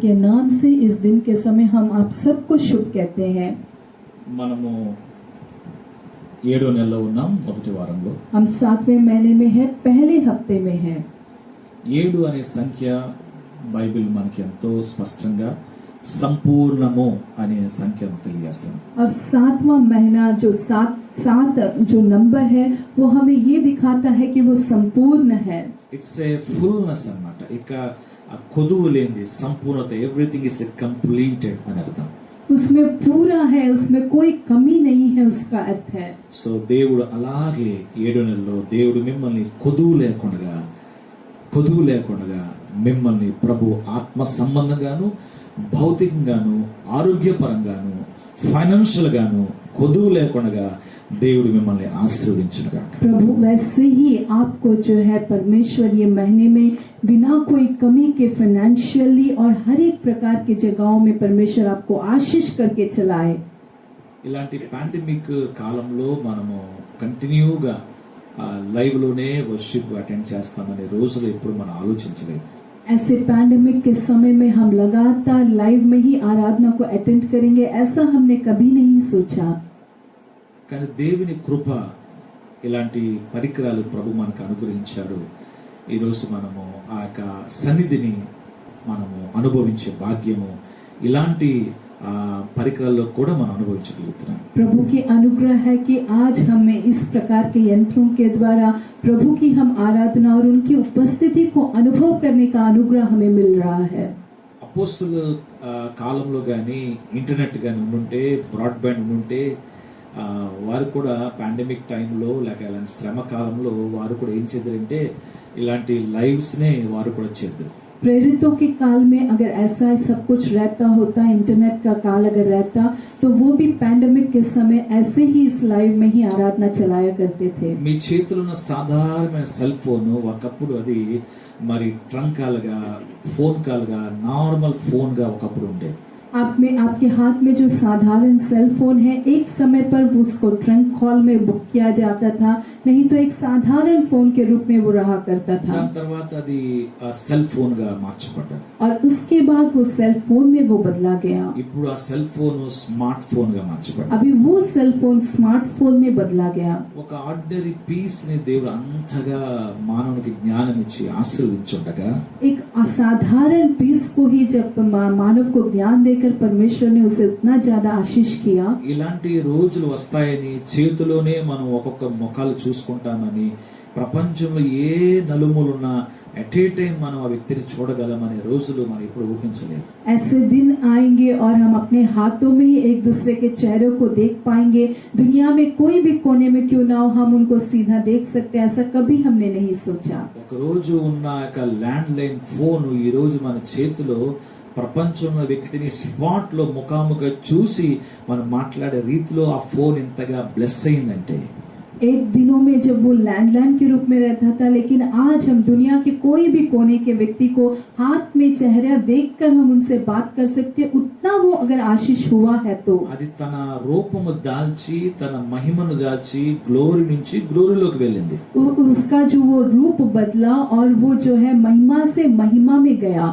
के नाम से इस दिन के समय हम आप सबको शुभ कहते हैं। మనము 7వ నెలలో ఉన్నాం, మొదటి వారంలో. हम 7वें महीने में है, पहले हफ्ते में है। 7 అనే సంఖ్య బైబిల్ మనకి ఎంతో స్పష్టంగా సంపూర్ణము అనే సంఖ్యను తెలియజేస్తుంది. और 7वां महीना जो सात जो नंबर है वो हमें ये दिखाता है कि वो संपूर्ण है। ఇట్స్ ఏ ఫుల్నెస్ అన్నమాట. ఇక కొదువు లేనిది సంపూర్ణత, ఎవ్రీథింగ్ ఇస్ కంప్లీటెడ్ అని అర్థం. उसमें पूरा है, उसमें कोई कमी नहीं है, उसका अर्थ है। సో దేవుడు అలాగే 7 నెలలో దేవుడు మిమ్మల్ని కొదువు లేకుండా మిమ్మల్ని ప్రభు ఆత్మ సంబంధంగాను, భౌతికంగాను, ఆరోగ్యపరంగాను, ఫైనాన్షియల్ గాను కొదువు లేకుండా దేవుడు మిమ్మల్ని ఆశీర్వదించునుగాక. प्रभु वैसे ही आपको जो है परमेश्वर ये महीने में बिना कोई कमी के फाइनेंशियली और हर एक प्रकार की जगहों में परमेश्वर आपको आशीष करके चलाए। ఇలాంటి పాండమిక్ కాలంలో మనము కంటిన్యూగా లైవ్ లోనే వర్షిప్ అటెండ్ చేస్తామనే రోజులు ఎప్పుడు మనం ఆలోచించలేదు. ऐसे पैंडेमिक के समय में हम लगातार लाइव में ही आराधना को अटेंड करेंगे, ऐसा हमने कभी नहीं सोचा। కానీ దేవుని కృప, ఇలాంటి పరికరాలు ప్రభు మనకు అనుగ్రహించాడు. ఈరోజు మనము ఆ యొక్క సన్నిధిని మనము అనుభవించే భాగ్యము ఇలాంటి పరికరాల్లో కూడా మనం అనుభవించగలుగుతున్నాం. प्रभु की अनुग्रह है कि आज हमें इस प्रकार के यंत्रों के द्वारा प्रभु की हम आराधना और उनकी उपस्थिति को अनुभव करने का अनुग्रह हमें मिल रहा है। అపోస్తలుల కాలంలో కానీ ఇంటర్నెట్ కానీ ఉండుంటే, బ్రాడ్బ్యాండ్ ఉండుంటే, వారు కూడా పాండమిక్ టైంలో లేక ఇలాంటి శ్రమ కాలంలో వారు కూడా ఏం చేద్దరంటే ఇలాంటి లైవ్స్నే వారు కూడా చేద్దరు. प्रेरितों के काल में अगर ऐसा सब कुछ रहता होता, इंटरनेट का काल अगर रहता, तो वो भी पैंडेमिक के समय ऐसे ही इस लाइव में ही आराधना चलाया करते थे। మీ చేతిలో ఉన్న సాధారణమైన సెల్ ఫోన్ ఒకప్పుడు అది మరి ట్రంక్ కాల్గా, ఫోన్ కాల్గా, నార్మల్ ఫోన్ గా ఒకప్పుడు ఉండేది. आपके हाथ में जो साधारण सेल फोन है, एक समय पर उसको ट्रंक कॉल में बुक किया जाता था, नहीं तो एक साधारण फोन के रूप में वो रहा करता था। దాని తర్వాత అది సెల్ ఫోన్ గా మార్చబడ్డది. और उसके बाद वो सेल फोन में वो बदला गया। ఇప్పుడు ఆ సెల్ ఫోన్ స్మార్ట్ ఫోన్ గా మార్చబడ్డది. अभी वो सेल फोन स्मार्टफोन में बदला गया। ఒక ఆర్డినరీ పీస్ ని దేవుడు అంతగా మానవునికి జ్ఞానం ఇచ్చి ఆశీర్వదించుండగా, एक असाधारण पीस को ही जब मानव को ज्ञान देकर परमेश्वर ने उसे इतना ज्यादा आशीष किया। ఇలాంటి రోజులు వస్తాయని, చేతిలోనే మనం ఒక్కొక్క ముఖాలు చూసుకుంటామని, ప్రపంచంలో ఏ నలుమూలన్నా ఎట్ ఏ టైం మనం ఆ వ్యక్తిని చూడగలమనే రోజులు మనం ఇప్పుడు ఊహించలేదు. ऐसे दिन आएंगे और हम अपने हाथों में ही एक दूसरे के चेहरों को देख पाएंगे। दुनिया में कोई भी कोने में क्यों ना हो, हम उनको सीधा देख सकते हैं, ऐसा कभी हमने नहीं सोचा। ఒక రోజు ఉన్న ఒక ల్యాండ్ లైన్ ఫోన్ ఈ రోజు మన చేతిలో ప్రపంచంలో వ్యక్తిని స్పాట్ లో ముఖాముఖి చూసి మనం మాట్లాడే రీతిలో ఆ ఫోన్ ఇంతగా బ్లెస్ అయిందంటే, एक दिनों में जब वो लैंडलाइन के रूप में रहता था, लेकिन आज हम दुनिया के कोई भी कोने के व्यक्ति को हाथ में चेहरा देखकर हम उनसे बात कर सकते हैं, उतना वो अगर आशीष हुआ है तो అది తన రూపము దాల్చి, తన మహిమను దాల్చి గ్లోరీ నుంచి గ్లోరీలోకి వెళ్ళింది. उसका जो वो रूप बदला और वो जो है महिमा से महिमा में गया।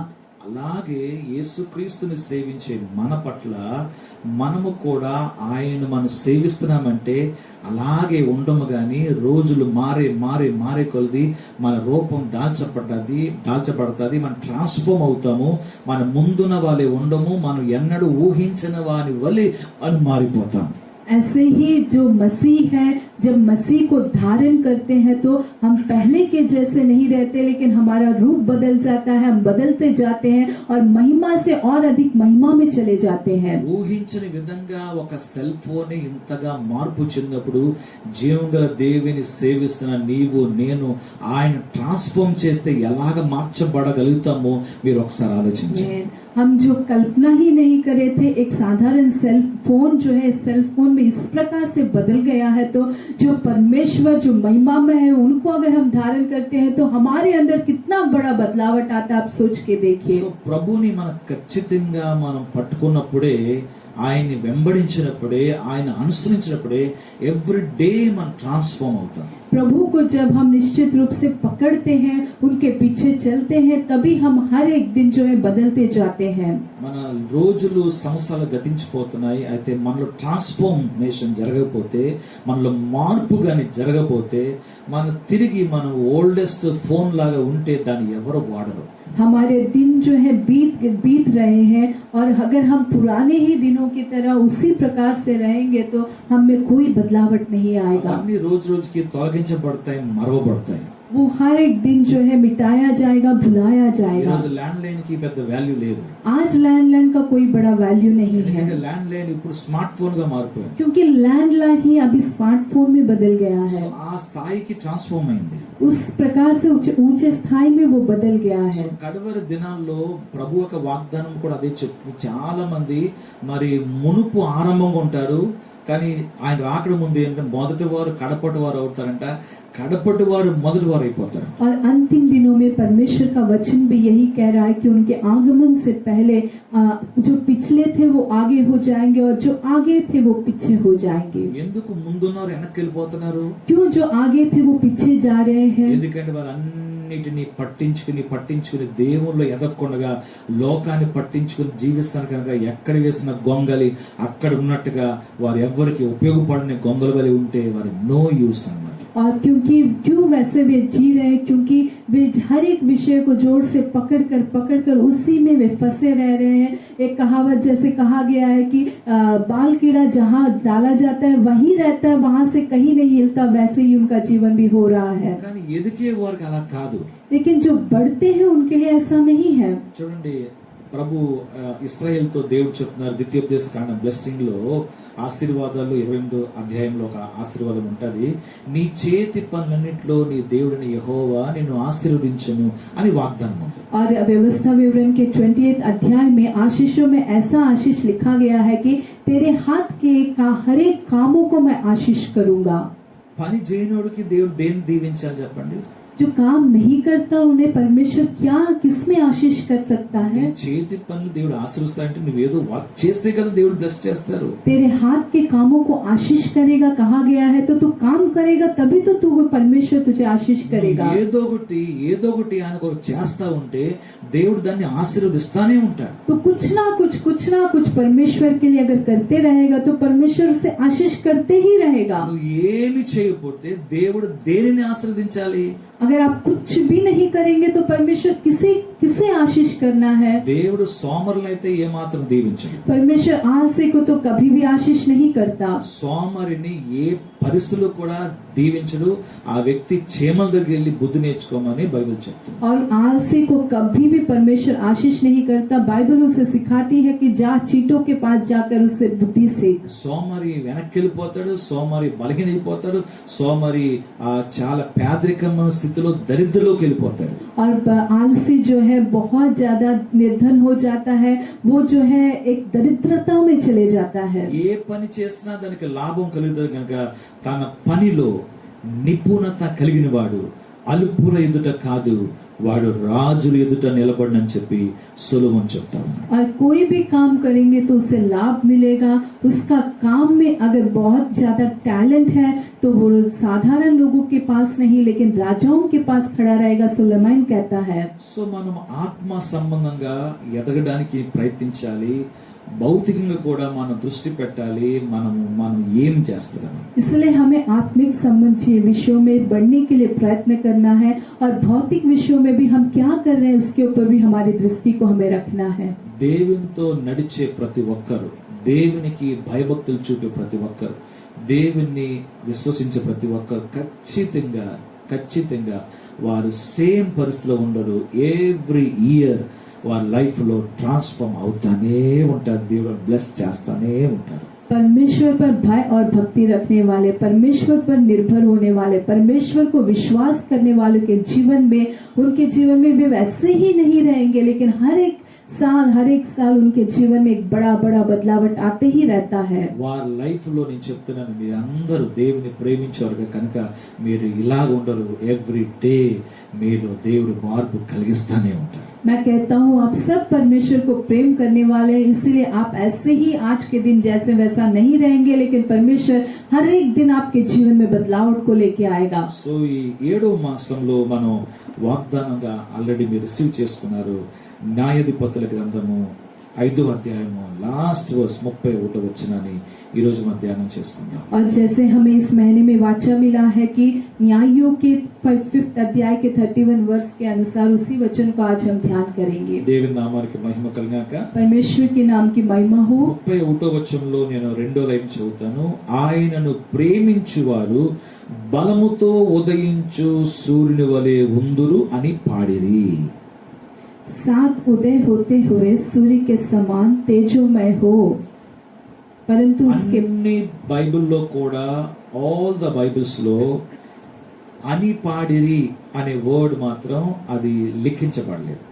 అలాగే యేసుక్రీస్తుని సేవించే మన పట్ల మనము కూడా ఆయనను మనం సేవిస్తున్నామంటే అలాగే ఉండము. గాని రోజులు మారే కొలది మన రూపం దాల్చబడతాది, మనం ట్రాన్స్ఫార్మ్ అవుతాము. మన ముందున్న వాళ్ళే ఉండము, మనం ఎన్నడూ ఊహించిన వాని వలె మనం మారిపోతాం. ऐसे ही जो मसीह है, जब मसीह को धारण करते हैं तो हम पहले के जैसे नहीं रहते, लेकिन हमारा रूप बदल जाता है, हम बदलते जाते हैं और महिमा से और अधिक महिमा में चले जाते हैं। ఊహించని విధంగా ఒక సెల్ ఫోన్ ఇంతగా మార్పు చెందినప్పుడు జీవంగల దేవుని సేవిస్తున్న నీవు నేను ఆయన ట్రాన్స్ఫార్మ్ చేస్తే ఎలాగ మార్చబడగలుగుతామో మీరు ఒకసారి ఆలోచించండి. हम जो कल्पना ही नहीं करे थे, एक साधारण सेल फोन जो है, सेल फोन में इस प्रकार से बदल गया है, तो जो परमेश्वर जो महिमा में है उनको अगर हम धारण करते हैं तो हमारे अंदर कितना बड़ा बदलावट आता है, आप सोच के देखिए। ప్రభుని మనం ఖచ్చితంగా మనం పట్టుకున్నప్పుడే ఆయన్ని వెంబడించినప్పుడే, ఆయన అనుసరించినప్పుడే ఎవ్రీ డే మనం ట్రాన్స్ఫార్మ్ అవుతాం. प्रभु को जब हम निश्चित रूप से पकड़ते हैं, उनके पीछे चलते हैं, तभी हम हर एक दिन जो है बदलते जाते हैं. మన రోజులు సంవత్సరాలు గతించిపోతున్నాయి. అయితే మనలో ట్రాన్స్ఫార్మేషన్ జరగకపోతే, మనలో మార్పు గాని జరగకపోతే, తిరిగి మనం ఓల్డెస్ట్ ఫోన్ లాగా ఉంటే దాన్ని ఎవరు వాడరు. हमारे दिन जो है बीत रहे हैं, और अगर हम पुराने ही दिनों की तरह उसी प्रकार से रहेंगे तो हम में कोई बदलावट नहीं आएगा. అన్ని రోజు రోజుకి తొలగించబడతాయి, మరవబడతాయి. वो हर एक दिन जो है मिटाया जाएगा, भुलाया ఈ जाएगा. రోజు ల్యాండ్ లైన్ కి పెద్ద వాల్యూ లేదు. आज लैंडलाइन का कोई बड़ा वैल्यू नहीं है, ఎందుకంటే ల్యాండ్ లైన్ ఇప్పుడు స్మార్ట్ ఫోన్ గా మారిపోయింది. क्योंकि लैंडलाइन ही अभी स्मार्टफोन में बदल गया సో है. ఆ స్థాయికి ట్రాన్స్ఫార్మ్ అయింది. उस प्रकार से ऊंचे स्थाई में वो बदल गया సో है. కడవరి దినాల్లో ప్రభు యొక్క వాగ్దానం కూడా అదే చెప్తుంది. చాలా మంది మరి మునుపు ఆరంభంగా ఉంటారు, కానీ ఆయన రాకడ ముందు ఏంటంటే మొదటి వారు కడపటి వారు అవుతారంట, కడపటి వారు మొదటి వారు అయిపోతారు. और अंतिम दिनों में परमेश्वर का वचन भी यही कह रहा है कि उनके आगमन से पहले जो पिछले थे वो आगे हो जाएंगे, और जो आगे थे वो पीछे हो जाएंगे. ఎందుకు ముందున్నారు వెనక్కి వెళ్ళిపోతున్నారు? क्यों जो आगे थे वो पीछे जा रहे हैं? ఎందుకంటే వారు అన్నిటిని పట్టించుకుని దేవుళ్ళు ఎదగకుండా లోకాన్ని పట్టించుకుని జీవిస్తాను కనుక ఎక్కడ వేసిన గొంగలి అక్కడ ఉన్నట్టుగా వారు ఎవ్వరికి ఉపయోగపడని గొంగల వలె ఉంటే వారి నో యూస్ అన్నమాట. और क्यों वैसे वे जी रहे हैं? क्योंकि वे हर एक विषय को जोर से पकड़कर उसी में वे फंसे रह रहे हैं. एक कहावत जैसे कहा गया है कि बाल कीड़ा जहाँ डाला जाता है वहीं रहता है, वहां से कहीं नहीं हिलता. वैसे ही उनका जीवन भी हो रहा है. కానీ ఎదిగే వారికి అలా కాదు. लेकिन जो बढ़ते हैं उनके लिए ऐसा नहीं है. చూడండి, ప్రభు ఇశ్రాయేల్ తో దేవుడు చెప్తున్నారు ద్వితీయోపదేశ కాండం బ్లెస్సింగ్ లో, ఆశీర్వాదాలు 28వ అధ్యాయంలో ఒక ఆశీర్వాదం ఉంటది. నీ చేతి పనులన్నిటిలో నీ దేవుడిని యెహోవా నిన్ను ఆశీర్వదించును అని వాగ్దానం ఉంది. और व्यवस्था विवरण के 28 अध्याय में आशीषों में ऐसा आशीष लिखा गया है कि तेरे हाथ के हर एक कामों को मैं आशीष करूंगा. పని చేయనోడికి దేవుడు దేన్ని దీవించాలి చెప్పండి? जो काम नहीं करता उन्हें परमेश्वर क्या किसमें आशीष कर सकता నీ है? చేతి పనులు దేవుడు ఆశీర్వదిస్తాడంటే నువ్వేదో వర్క్ చేస్తే కదా దేవుడు బ్లెస్ చేస్తారు. तेरे हाथ के कामों को आशीष करेगा कहा गया है, तो तू काम करेगा तभी तो तू परमेश्वर तुझे आशीष करेगा. ఏదో ఒకటి ఆయన కొరకు చేస్తా ఉంటే దేవుడు దాన్ని ఆశీర్వదిస్తానే ఉంటాడు. तो कुछ ना कुछ परमेश्वर के लिए अगर करते रहेगा तो परमेश्वर उसे आशीष करते ही रहेगा. నువ్వు ఏమి చేయకపోతే దేవుడు దేనిని ఆశీర్వదించాలి? अगर आप कुछ भी नहीं करेंगे तो परमेश्वर किसे आशीष करना है? దేవుడు సోమరులైతే ఏమాత్రం దీవించడు. परमेश्वर आलसी को तो कभी भी आशीष नहीं करता. సోమరిని ఏ పరిస్థితుల్లో కూడా దీవించడు. ఆ వ్యక్తి చీమల దగ్గర వెళ్ళి బుద్ధి నేర్చుకోమని బైబిల్ చెప్తుంది. और आलसी को कभी भी परमेश्वर आशीष नहीं करता. बाइबल उसे सिखाती है कि जा चींटों के पास जाकर उससे बुद्धि सीख. సోమరి వెనక్కి వెళ్ళిపోతాడు, సోమరి బలహీనైపోతాడు, సోమరి చాలా పేదరికమైన స్థితిలో దరిద్రలోకి వెళ్ళిపోతాడు. और आलसी जो है बहुत ज्यादा निर्धन हो जाता है, वो जो है एक दरिद्रता में चले जाता है. ఏ పని చేసినా దానికి లాభం కలుగుతుంది కనుక తన పనిలో నిపుణత కలిగిన వాడు అల్పుల ఎదుట కాదు, వాడు రాజుల ఎదుట నిలబడనని చెప్పి సొలొమోన్ చెప్తాడు. और कोई भी काम करेंगे तो उसे लाभ मिलेगा. उसका काम में अगर बहुत ज्यादा टैलेंट है तो वो साधारण लोगों के पास नहीं लेकिन राजाओं के पास खड़ा रहेगा, सुलेमान कहता है. సో మనం ఆత్మ సంబంధంగా ఎదగడానికి ప్రయత్నించాలి. భౌతికంగా కూడా మనం దృష్టి పెట్టాలి. మనం ఏం చేస్తున్నాం? इसलिए हमें आत्मिक संबंधी विषयों में बढ़ने के लिए प्रयत्न करना है, और भौतिक विषयों में भी हम क्या कर रहे हैं उसके ऊपर भी हमारी दृष्टि को हमें रखना है. దేవునితో నడిచే ప్రతి ఒక్కరు, దేవునికి భయభక్తులు చూపే ప్రతి ఒక్కరు, దేవుణ్ణి విశ్వసించే ప్రతి ఒక్కరు ఖచ్చితంగా వారు సేమ్ పరిస్థితిలో ఉండరు. ఎవ్రీ ఇయర్ వారి లైఫ్ లో ట్రాన్స్ఫార్మ్ అవుతానే ఉంటారు. దేవుడు బ్లెస్ చేస్తానే ఉంటారు. परमेश्वर पर भय और भक्ति रखने वाले, परमेश्वर पर निर्भर होने वाले, परमेश्वर को विश्वास करने वालों के जीवन में, उनके जीवन में वे वैसे ही नहीं रहेंगे, लेकिन हर एक साल उनके जीवन में एक बड़ा बदलावट आते ही रहता है. వారి లైఫ్ లో నేను చెప్తున్నాను, మీరందరూ దేవుని ప్రేమించేవారుగా కనుక మీరు ఇలాగ ఉండరు. ఎవ్రీ డే మీలో దేవుడు మార్పు కలిగిస్తానే ఉంటారు. मैं कहता हूँ आप सब परमेश्वर को प्रेम करने वाले हैं, इसीलिए आप ऐसे ही आज के दिन जैसे वैसा नहीं रहेंगे, लेकिन परमेश्वर हर एक दिन आपके जीवन में बदलाव को लेके आएगा. సో ఈ 7వ మాసంలో మనం వాగ్దానంగా ఆల్రెడీ మీరు రిసీవ్ చేసుకున్నారు. న్యాయాధిపతుల గ్రంథము 5వ అధ్యాయము లాస్ట్ వర్స్ 31వ వచనాన్ని ఈ రోజు మనం ధ్యానం చేసుకుందాం. और जैसे हमें इस महीने में वाचा मिला है कि न्यायों के 5th अध्याय के 31 वर्ष के अनुसार उसी वचन को आज हम ध्यान करेंगे. దేవుని నామానికి మహిమ కలుగాక. परमेश्वर के नाम की महिमा हो. 31వ వచనంలో నేను రెండో లైన్ చదువుతాను. ఆయనను ప్రేమించువారు బలముతో ఉదయించు సూర్యుని వలె ఉందురు అని పాడిరి. सात उदय होते हुए सूर्य के समान तेजोमय हो. परंतु उसके అన్ని బైబిల్లో కూడా ఆల్ ద బైబిల్స్ లో అని పాడిరి అనే వర్డ్ మాత్రం అది లిఖించబడలేదు.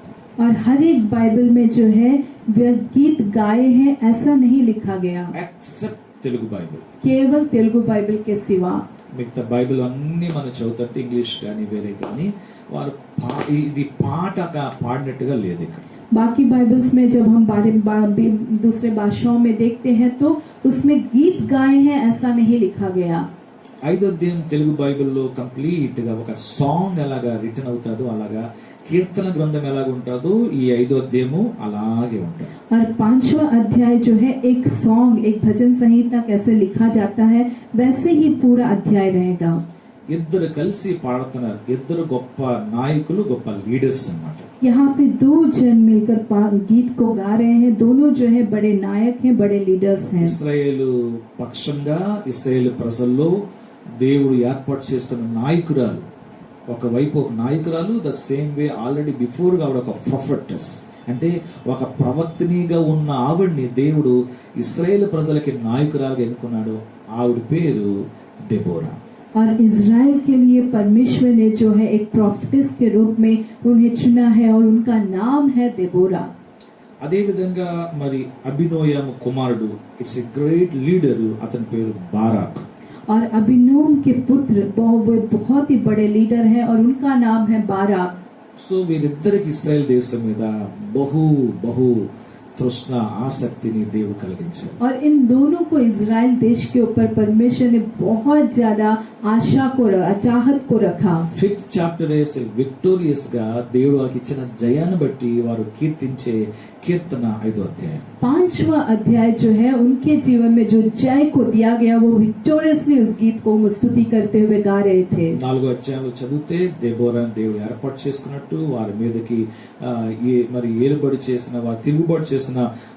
और हर एक बाइबल में जो है वह गीत गाए हैं ऐसा नहीं लिखा गया, ఎక్సెప్ట్ తెలుగు బైబిల్. केवल तेलुगु बाइबल के सिवा. మిగతా బైబిల్ అన్ని మనం చదువుతుంటే ఇంగ్లీష్ కానీ వేరే కానీ వారు ఇది పాటగా పాడినట్టుగా లేదు ఇక్కడ. बाकी बाइबल्स में जब हम दूसरे भाषाओं में देखते हैं तो उसमें गीत गाए हैं ऐसा नहीं लिखा गया. 5వ అధ్యాయం తెలుగు బైబిల్లో కంప్లీట్ గా ఒక సాంగ్ ఎలాగా రిటర్న్ అవుతాదో అలాగా కీర్తన గ్రంథం ఎలాగ ఉంటుందో ఈ 5వ అధ్యాయము అలాగే ఉంటుంది. और 5वां अध्याय जो है एक सॉन्ग, एक भजन संहिता कैसे लिखा जाता है वैसे ही पूरा अध्याय रहेगा. ఇద్దరు కలిసి పాడుతున్నారు. ఇద్దరు గొప్ప నాయకులు, గొప్ప లీడర్స్ అన్నమాట. यहाँ पे दो जन मिलकर गीत को गा रहे हैं. दोनों जो है बड़े नायक हैं, बड़े लीडर्स हैं. ఇశ్రాయేలు పక్షంగా ఇశ్రాయేలు ప్రజల్లో దేవుడు ఏర్పాటు చేసుకున్న నాయకురాలు, ఒకవైపు ఒక నాయకురాలు, the same way already before గా ఆవిడ ఒక ప్రొఫెటెస్, అంటే ఒక ప్రవక్తనిగా ఉన్న ఆవిడ్ని దేవుడు ఇశ్రాయేలు ప్రజలకి నాయకురాలుగా ఎన్నుకున్నాడు. ఆవిడ పేరు దెబోరా. और इज़राइल के लिए परमेश्वर ने जो है एक प्रॉफिटेस के रूप में उन्हें चुना है और उनका नाम है देबोरा. అదే విధంగా మరి అబినోయము కుమారుడు, ఇట్స్ ఎ గ్రేట్ లీడర్, అతని పేరు బారాక్. और अबीनोम के पुत्र वो बहुत ही बड़े लीडर हैं और उनका नाम है बाराक. సో వీరిద్దరికి ఇశ్రాయేల్ దేశం మీద బహు బహు తృష్ణ ఆసక్తిని దేవుడు కలిగించాడు. और इन दोनों को इज़राइल देश के ऊपर परमेश्वर ने बहुत ज्यादा आशा को, चाहत को रखा. 5th చాప్టర్ విక్టోరియస్ గా దేవుడు వారికి ఇచ్చిన జయాన్ని బట్టి వారు కీర్తించే కీర్తన 5వ అధ్యాయం. 5वां अध्याय जो है उनके जीवन में जो जय को दिया गया वो विक्टोरियसली उस गीत को स्तुति करते हुए गा रहे थे. 4వ అధ్యాయంలో చదివితే దెబోరాను దేవుడు ఏర్పాటు చేసుకున్నట్టు వారి మీదకి మరి ఏలుబడి చేసిన, వారు తిరుగుబాటు చేసిన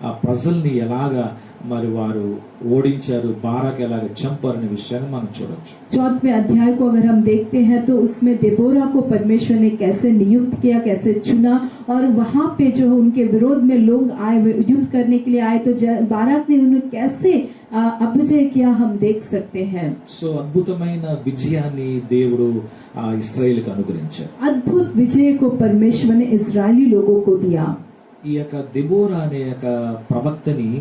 ఆ ప్రజల్ని ఎలాగా మరి వారు ఓడించారు, బారాక్ ఎలాగ చంపారనే విషయాన్ని మనం చూడొచ్చు. 4वें अध्याय को अगर हम देखते हैं तो उसमें देबोरा को परमेश्वर ने कैसे नियुक्त किया, कैसे चुना, और वहां पे जो उनके विरोध में लोग आए, युद्ध करने के लिए आए, तो बाराक ने उन्हें कैसे अपजय किया हम देख सकते हैं. సో అద్భుతమైన విజయాన్ని దేవుడు ఇశ్రాయేలుకు అనుగ్రహించారు. अद्भुत विजय को परमेश्वर ने इजरायली लोगों को दिया. ఈ యొక్క దెబోరా అనే యొక్క ప్రవక్తని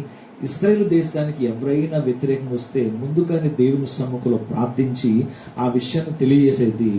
ఇశ్రాయేలు దేశానికి ఎవరైనా వ్యతిరేకం వస్తే ముందుగానే దేవుని సమ్ముఖంలో ప్రార్థించి ఆ విషయాన్ని తెలియజేసేది.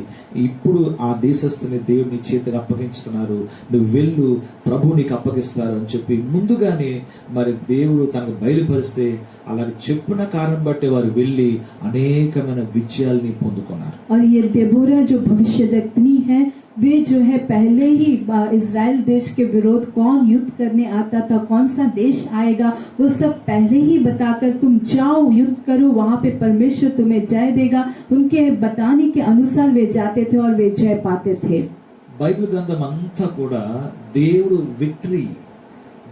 ఇప్పుడు ఆ దేశస్తుని దేవుని చేతికి అప్పగించుతున్నారు, నువ్వు వెళ్ళు, ప్రభు నీకు అప్పగిస్తారు అని చెప్పి ముందుగానే మరి దేవుడు తనకు బయలుపరిస్తే అలాగే చెప్పిన కారణం బట్టి వారు వెళ్ళి అనేకమైన విజయాల్ని పొందుకున్నారు. और ये देबोरा जो भविष्यद्वक्तनी है वे जो है पहले ही इजराइल देश के विरोध कौन युद्ध करने आता था, कौन सा देश आएगा, वो सब पहले ही बताकर तुम जाओ युद्ध करो, वहां पे परमेश्वर तुम्हें जय देगा, उनके बताने के अनुसार वे जाते थे और वे जय पाते थे. బైబిల్ గ్రంథం అంతా కూడా దేవుడు విక్టరీ,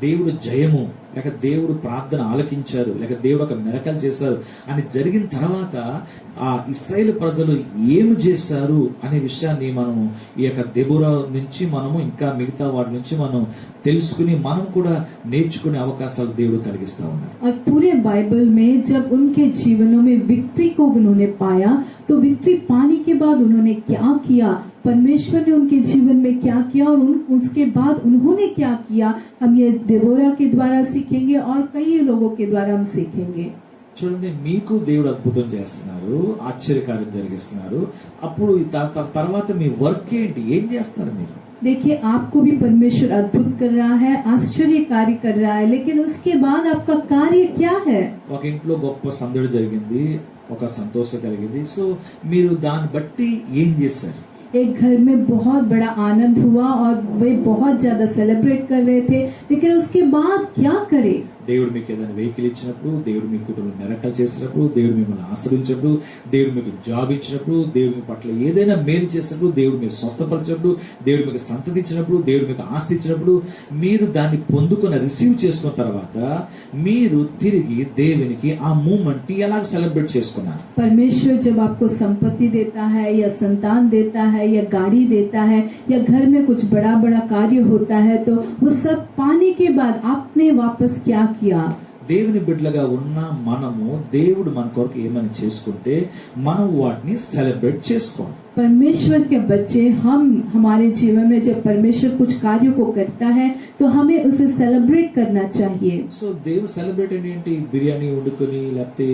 దేవుడు జయము, లేక దేవుడు ప్రార్థన ఆలకించారు, లేక దేవుడు ఒక మిరకల్ చేశారు అని జరిగిన తర్వాత ఆ ఇశ్రాయేలు ప్రజలు ఏమి చేశారు అనే విషయాన్ని మనము ఈ యొక్క దెబోరా నుంచి మనము ఇంకా మిగతా వాటి నుంచి మనం తెలుసుకుని మనం కూడా నేర్చుకునే అవకాశాలు దేవుడు కలిగిస్తా ఉన్నారు. और पूरे बाइबल में जब उनके जीवनों में विक्ट्री को उन्होंने पाया तो विक्ट्री पाने के बाद उन्होंने क्या किया, परमेश्वर ने उनके जीवन में क्या किया और उसके बाद उन्होंने क्या किया, हम ये देबोरा के द्वारा सीखेंगे और कई लोगों के द्वारा हम सीखेंगे. చూడండి, మీకు దేవుడు అద్భుతం చేస్తున్నారు, ఆశ్చర్యకార్యం జరిగిస్తున్నారు. అప్పుడు తర్వాత మీ వర్క్ ఏంటి? ఏం చేస్తారు మీరు? देखिए, आपको भी परमेश्वर अद्भुत कर रहा है, आश्चर्य कार्य कर रहा है, लेकिन उसके बाद आपका कार्य क्या है? ఒక ఇంట్లో గొప్ప సందడి జరిగింది, ఒక సంతోషం కలిగింది. సో మీరు దాన్ని బట్టి ఏం చేశారు? एक घर में बहुत बड़ा आनंद हुआ और वे बहुत ज्यादा सेलिब्रेट कर रहे थे, लेकिन उसके बाद क्या करे? దేవుడు మీకు ఏదైనా వెహికల్ ఇచ్చినప్పుడు, దేవుడు మీ కుటుంబంలో మెరకలు చేసినప్పుడు, దేవుడు మిమ్మల్ని ఆశ్రయించినప్పుడు, దేవుడు మీకు జాబ్ ఇచ్చినప్పుడు, దేవుడు మీ పట్ల ఏదైనా మేలు చేసినప్పుడు, దేవుడు మీరు స్వస్థపరిచినప్పుడు, దేవుడు మీకు సంతతి ఇచ్చినప్పుడు, దేవుడు మీకు ఆస్తి ఇచ్చినప్పుడు, మీరు దాన్ని పొందుకున్న రిసీవ్ చేసుకున్న తర్వాత మీరు తిరిగి దేవునికి ఆ మూమెంట్ ని ఎలా సెలబ్రేట్ చేసుకున్నారు? परमेश्वर जब आपको संपत्ति देता है या संतान देता है या गाड़ी देता है या घर में कुछ बड़ा बड़ा कार्य होता है, तो वो सब पाने के बाद आपने वापस क्या किया? దేవుని బిడ్డలుగా ఉన్న మనము దేవుడు మన కొరకు ఏమని చేసుకుంటే మనం వాటిని సెలబ్రేట్ చేసుకోవాలి. परमेश्वर के बच्चे हम हमारे जीवन में जब परमेश्वर कुछ कार्यों को करता है तो हमें उसे सेलिब्रेट करना चाहिए. సో దేవుడు సెలబ్రేట్ ఏంటి? బిర్యానీ వండుకొని లేకపోతే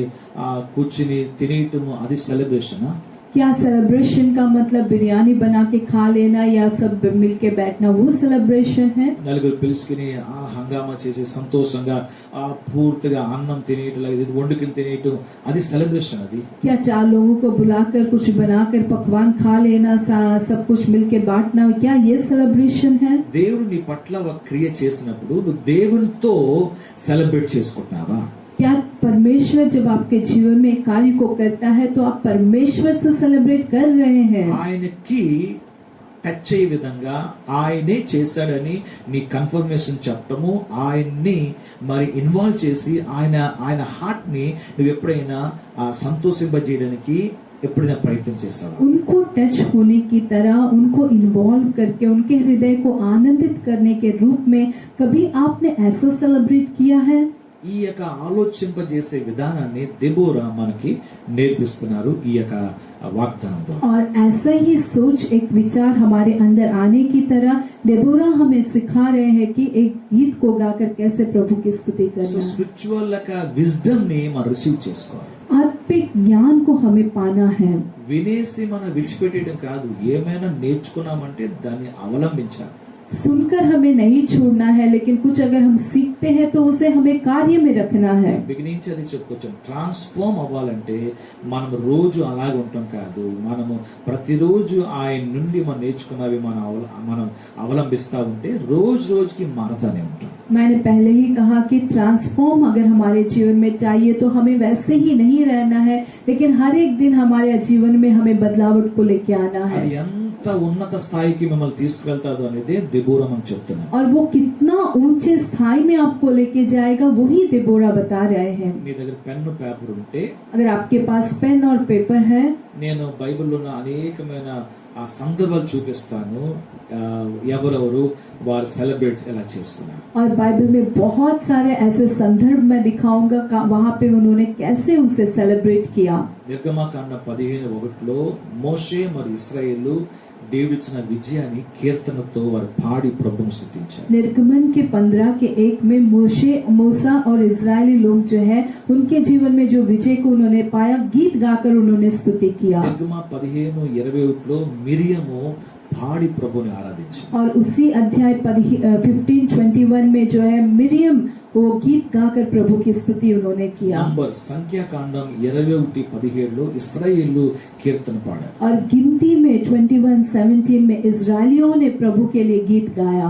కూర్చుని తినేయటము, అది సెలబ్రేషనా? क्या सेलिब्रेशन का मतलब बिरयानी बना के खा लेना या सब मिलके बैठना, वो सेलिब्रेशन है? నలుగురు పిలుచుకుని హంగామా చేసి సంతోషంగా పూర్తిగా అన్నం తినేయటం, ఇది వండుకుని తినేయటం, అది సెలబ్రేషన్? అది क्या 4 लोगों को बुलाकर कुछ बनाकर पकवान खा लेना, सब कुछ मिलके बांटना, क्या ये सेलिब्रेशन है? దేవుడు నీ పట్ల ఒక క్రియ చేసినప్పుడు నువ్వు దేవునితో సెలబ్రేట్ చేసుకుంటున్నావా? क्या परमेश्वर जब आपके जीवन में एक कार्य को करता है तो आप परमेश्वर से सेलिब्रेट कर रहे हैं? ఆయనకి టచ్ అయ్యే విధంగా ఆయనే చేశాడని నీ కన్ఫర్మేషన్ చెప్పటము, ఆయన్ని మరి ఇన్వాల్వ్ చేసి ఆయన హార్ట్ ని నువ్వు ఎప్పుడైనా సంతోషింపజేయడానికి ఎప్పుడైనా ప్రయత్నం చేశావా? उनको टच होने की तरह उनको इन्वॉल्व करके उनके हृदय को आनंदित करने के रूप में कभी आपने ऐसा सेलिब्रेट किया है? ఈ యొక్క ఆలోచింపజేసే విధానాన్ని దెబోరా మనకి నేర్పిస్తున్నారు ఈ యొక్క వాగ్దానంతో. और ऐसा ही सोच, एक विचार हमारे अंदर आने की तरह देबोरा हमें सिखा रहे हैं कि एक गीत को गाकर कैसे प्रभु की स्तुति సో करना. స్పిరిచువల్ యొక్క విజ్డమ్ ని మనం రిసీవ్ చేసుకోవాలి. आत्मिक ज्ञान को हमें पाना है. వినేసి మనం విడిచిపెట్టేయడం కాదు, ఏమైనా నేర్చుకున్నామంటే దాన్ని అవలంబించాలి. सुनकर हमें नहीं छोड़ना है, लेकिन कुछ अगर हम सीखते हैं तो उसे हमें कार्य में रखना है. బిగినించి అది చెప్పుకోవచ్చు. ట్రాన్స్ఫార్మ్ అవ్వాలంటే మనం రోజు అలాగే ఉంటాం కాదు, మనము ప్రతిరోజు ఆయన నుండి మనం నేర్చుకున్నవి మనం అవలంబిస్తా ఉంటే రోజుకి మారతానే ఉంటాం. मैंने पहले ही कहा कि ट्रांसफॉर्म अगर हमारे जीवन में चाहिए तो हमें वैसे ही नहीं रहना है, लेकिन हर एक दिन हमारे जीवन में हमें बदलावट को लेके आना है. అది ఎంత ఉన్నత స్థాయికి మిమ్మల్ని తీసుకెళ్తాదో అనేది దెబోరా మనకు చెప్తున్నారు. और वो कितना ऊंचे स्थाई में आपको लेके जाएगा वही देबोरा बता रहे हैं. మీ దగ్గర పెన్ను పేపర్ ఉంటే, अगर आपके पास पेन और पेपर है, నేను బైబిల్లో ఉన్న అనేకమైన ఆ సందర్భాలు చూపిస్తాను, ఎవరెవరు వారు సెలబ్రేట్ ఎలా చేసుకున్నారు. और बाइबल में बहुत सारे ऐसे संदर्भ मैं दिखाऊंगा वहां पे उन्होंने कैसे उसे सेलिब्रेट किया. నిర్గమకాండ 15:1 మోషే మరియు ఇశ్రాయేలు దేవుడిచ్చిన విజయాన్ని కీర్తనతో వారు పాడి ప్రభువును స్తుతించారు. निर्गमन के 15 के 1 में मूसा और इजरायली लोग जो है उनके जीवन में जो विजय को उन्होंने पाया, गीत गाकर उन्होंने स्तुति किया. నిర్గమ 15:21 మిరియము పాడి ప్రభువుని ఆరాధించారు. और उसी अध्याय 15:21 में जो है मिरियम वो गीत गाकर प्रभु की स्तुति उन्होंने किया. నంబర్ సంఖ్యాకాండం 21:17 ఇశ్రాయేలు కీర్తన పాడారు. और गिनती में 21:17 में इजरायलियों ने प्रभु के लिए गीत गाया.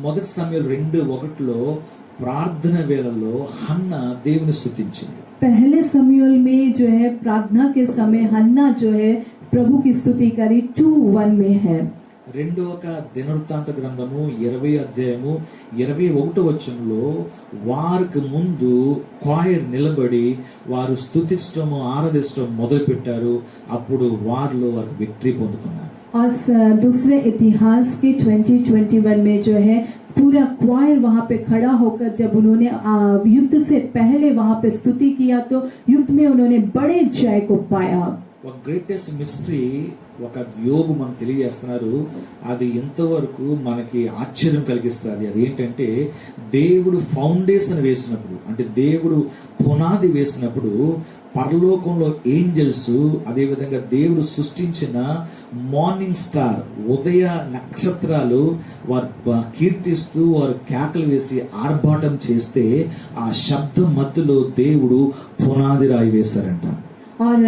మొదటి సమూయేలు 2:1 ప్రార్థన వేళలో హన్నా దేవుని స్తుతించింది. पहले समूएल में जो है प्रार्थना के समय हन्ना जो है प्रभु की स्तुति करी. 2:1 में है. రెండవ దినవృత్తాంత గ్రంథము 20:21 వారికి ముందు క్వాయర్ నిలబడి వారు స్తుతించడం ఆరాధించడం మొదలు పెట్టారు. అప్పుడు వారిలో వారు విక్టరీ పొందుకున్నారు. और दूसरे इतिहास के 20:21 में जो है पूरा क्वायर वहां पे खड़ा होकर जब उन्होंने युद्ध से पहले वहां पे स्तुति किया तो युद्ध में उन्होंने बड़े जय को पाया. ఒక గ్రేటెస్ట్ మిస్టరీ ఒక యోబు మనకు తెలియజేస్తున్నారు. అది ఎంతవరకు మనకి ఆశ్చర్యం కలిగిస్తుంది. అది ఏంటంటే దేవుడు ఫౌండేషన్ వేసినప్పుడు, అంటే దేవుడు పునాది వేసినప్పుడు పరలోకంలో ఏంజల్స్, అదేవిధంగా దేవుడు సృష్టించిన మార్నింగ్ స్టార్, ఉదయ నక్షత్రాలు వారు కీర్తిస్తూ వారు కేకలు వేసి ఆర్భాటం చేస్తే ఆ శబ్దం మధ్యలో దేవుడు పునాది రాయి వేశారంట. और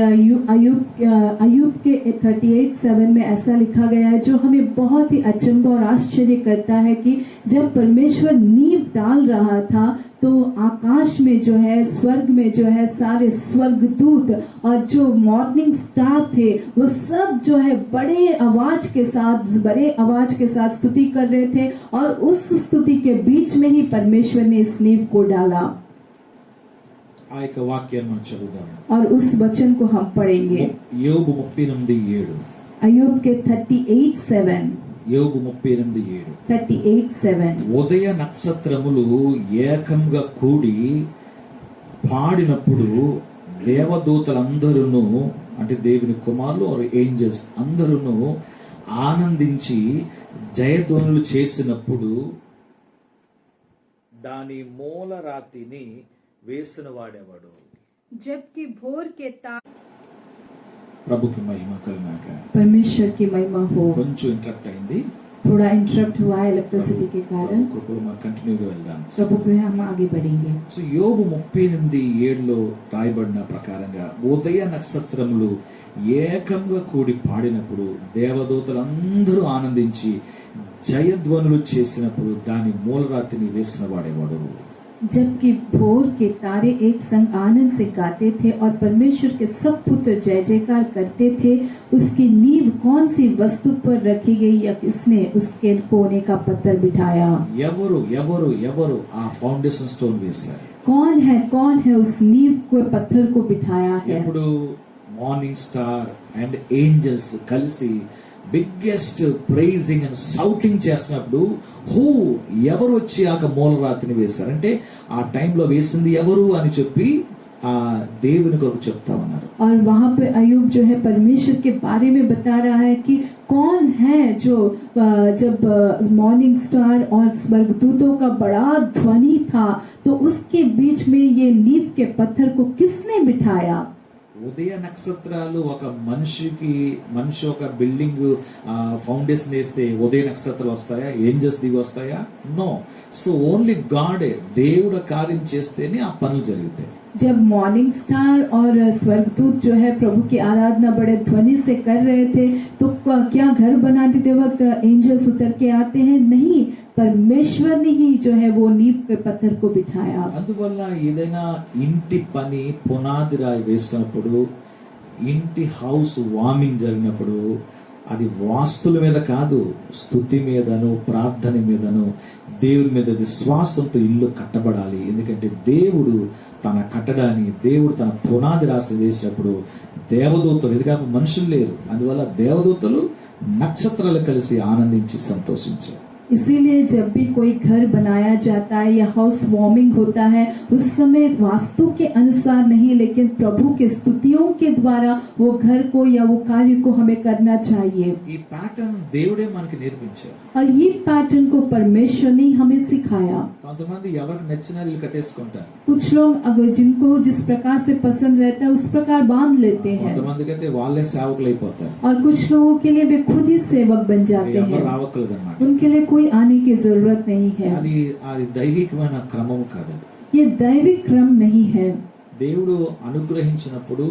अयूब के 38:7 में ऐसा लिखा गया है, जो हमें बहुत ही अचंभा और आश्चर्य करता है कि जब परमेश्वर नींव डाल रहा था तो आकाश में जो है, स्वर्ग में जो है, सारे स्वर्गदूत और जो मॉर्निंग स्टार थे वो सब जो है बड़े आवाज के साथ स्तुति कर रहे थे, और उस स्तुति के बीच में ही परमेश्वर ने इस नींव को डाला. ఆ యొక్క వాక్యాన్ని మనం చదువుదాం. और उस वचन को हम पढ़ेंगे. యోబు 38:7. अयूब के 38:7. యోబు 38:7. 38:7. ఉదయ నక్షత్రములు ఏకంగా కూడి పాడినప్పుడు దేవదూతలందరూ, అంటే దేవుని కుమారులు ఆర్ ఏంజల్స్ అందరూ ఆనందించి జయధ్వనులు చేసినప్పుడు దాని మూలరాతిని వేసిన వాడెవడు? जबकि भोर के ప్రభుకి మహిమ కలుగాక. परमेश्वर की महिमा हो. కొంచెం ఇంటరప్ట్ అయింది, थोड़ा इंटरप्ट हुआ है इलेक्ट्रिसिटी के कारण. ఇప్పుడు మనం కంటిన్యూగా వెళ్దాం. प्रभु में हम आगे बढ़ेंगे. సో యోబు 38:7లో రాయబడిన ప్రకారంగా ఉదయ నక్షత్రములు ఏకంగా కూడి పాడినప్పుడు దేవదూతలందరూ ఆనందించి జయధ్వనులు చేసినప్పుడు దాని మూలరాతిని వేసిన వాడేవాడు? जबकि भोर के तारे एक संग आनंद से गाते थे और परमेश्वर के सब पुत्र जय जयकार करते थे, उसकी नींव कौन सी वस्तु पर रखी गई या किसने उसके कोने का पत्थर बिठाया? ఎవరు ఎవరు ఎవరు ఆ ఫౌండేషన్ స్టోన్ వేశారు? कौन है उस नींव को पत्थर को बिठाया है? ఇప్పుడు మార్నింగ్ స్టార్ అండ్ ఏంజల్స్ కలిసి బిగ్గెస్ట్ ప్రైజింగ్ అండ్ షౌటింగ్ చేస్తున్నప్పుడు ఎవరు వచ్చి ఆ మూలరాతిని వేశారంటే ఆ టైంలో వేసింది ఎవరు అని చెప్పి ఆ దేవుని కొరకు చెప్తా ఉన్నారు. और वहाँ पे अयूब जो है परमेश्वर के बारे में बता रहा है कि कौन है जो जब मॉर्निंग स्टार और स्वर्गदूतों का बड़ा ध्वनि था तो उसके बीच में ये नींव के पत्थर को किसने बिठाया? ఉదయ నక్షత్రాలు ఒక మనిషి ఒక బిల్డింగ్ ఫౌండేషన్ వేస్తే ఉదయ నక్షత్రాలు వస్తాయా? ఏంజల్స్ దిగి వస్తాయా? నో. సో ఓన్లీ గాడే, దేవుడు కార్యం చేస్తేనే ఆ పనులు జరుగుతాయి. जब मॉर्निंग स्टार और स्वर्गदूत जो है प्रभु की आराधना बड़े ध्वनि से कर रहे थे तो क्या घर बनाते थे वक्त एंजल्स उतर के आते हैं? नहीं, परमेश्वर ने ही जो है वो नींव के पत्थर को बिठाया. అందువల్ల ఏదైనా ఇంటి పని పునాది రాయి వేస్తున్నప్పుడు, ఇంటి హౌస్ వార్మింగ్ జరిగినప్పుడు అది వాస్తుల మీద కాదు, స్తుతి మీదను ప్రార్థన మీదను దేవుడి మీద విశ్వాసంతో ఇల్లు కట్టబడాలి. ఎందుకంటే దేవుడు తన కట్టడాన్ని, దేవుడు తన పునాది రాసి వేసినప్పుడు దేవదూతలు, ఎందుకంటే మనుషులు లేరు, అందువల్ల దేవదూతలు నక్షత్రాలు కలిసి ఆనందించి సంతోషించారు. इसीलिए जब भी कोई घर बनाया जाता है या हाउस वार्मिंग होता है उस समय वास्तु के अनुसार नहीं लेकिन प्रभु के स्तुतियों के द्वारा वो घर को या वो कार्य को हमें करना चाहिए. ఈ ప్యాటర్న్ దేవుడే మనకి నేర్పించారు. और ये पैटर्न को परमेश्वर ने हमें सिखाया. కొంతమంది ఎవరికి నచ్చిన ఇల్లు కట్టేసుకుంటారు. कुछ लोग अगर जिनको जिस प्रकार से पसंद रहता है उस प्रकार बांध लेते हैं, కొంతమందికి అయితే వాళ్ళే సేవకులు అయిపోతారు. और कुछ लोगों के लिए वे खुद ही सेवक बन जाते ఎవరు हैं, రావక్కర్లేదన్నమాట. उनके लिए कोई आने की जरूरत नहीं है. అది దైవికమైన క్రమం కాదు. ये दैविक क्रम नहीं है. దేవుడు అనుగ్రహించినప్పుడు,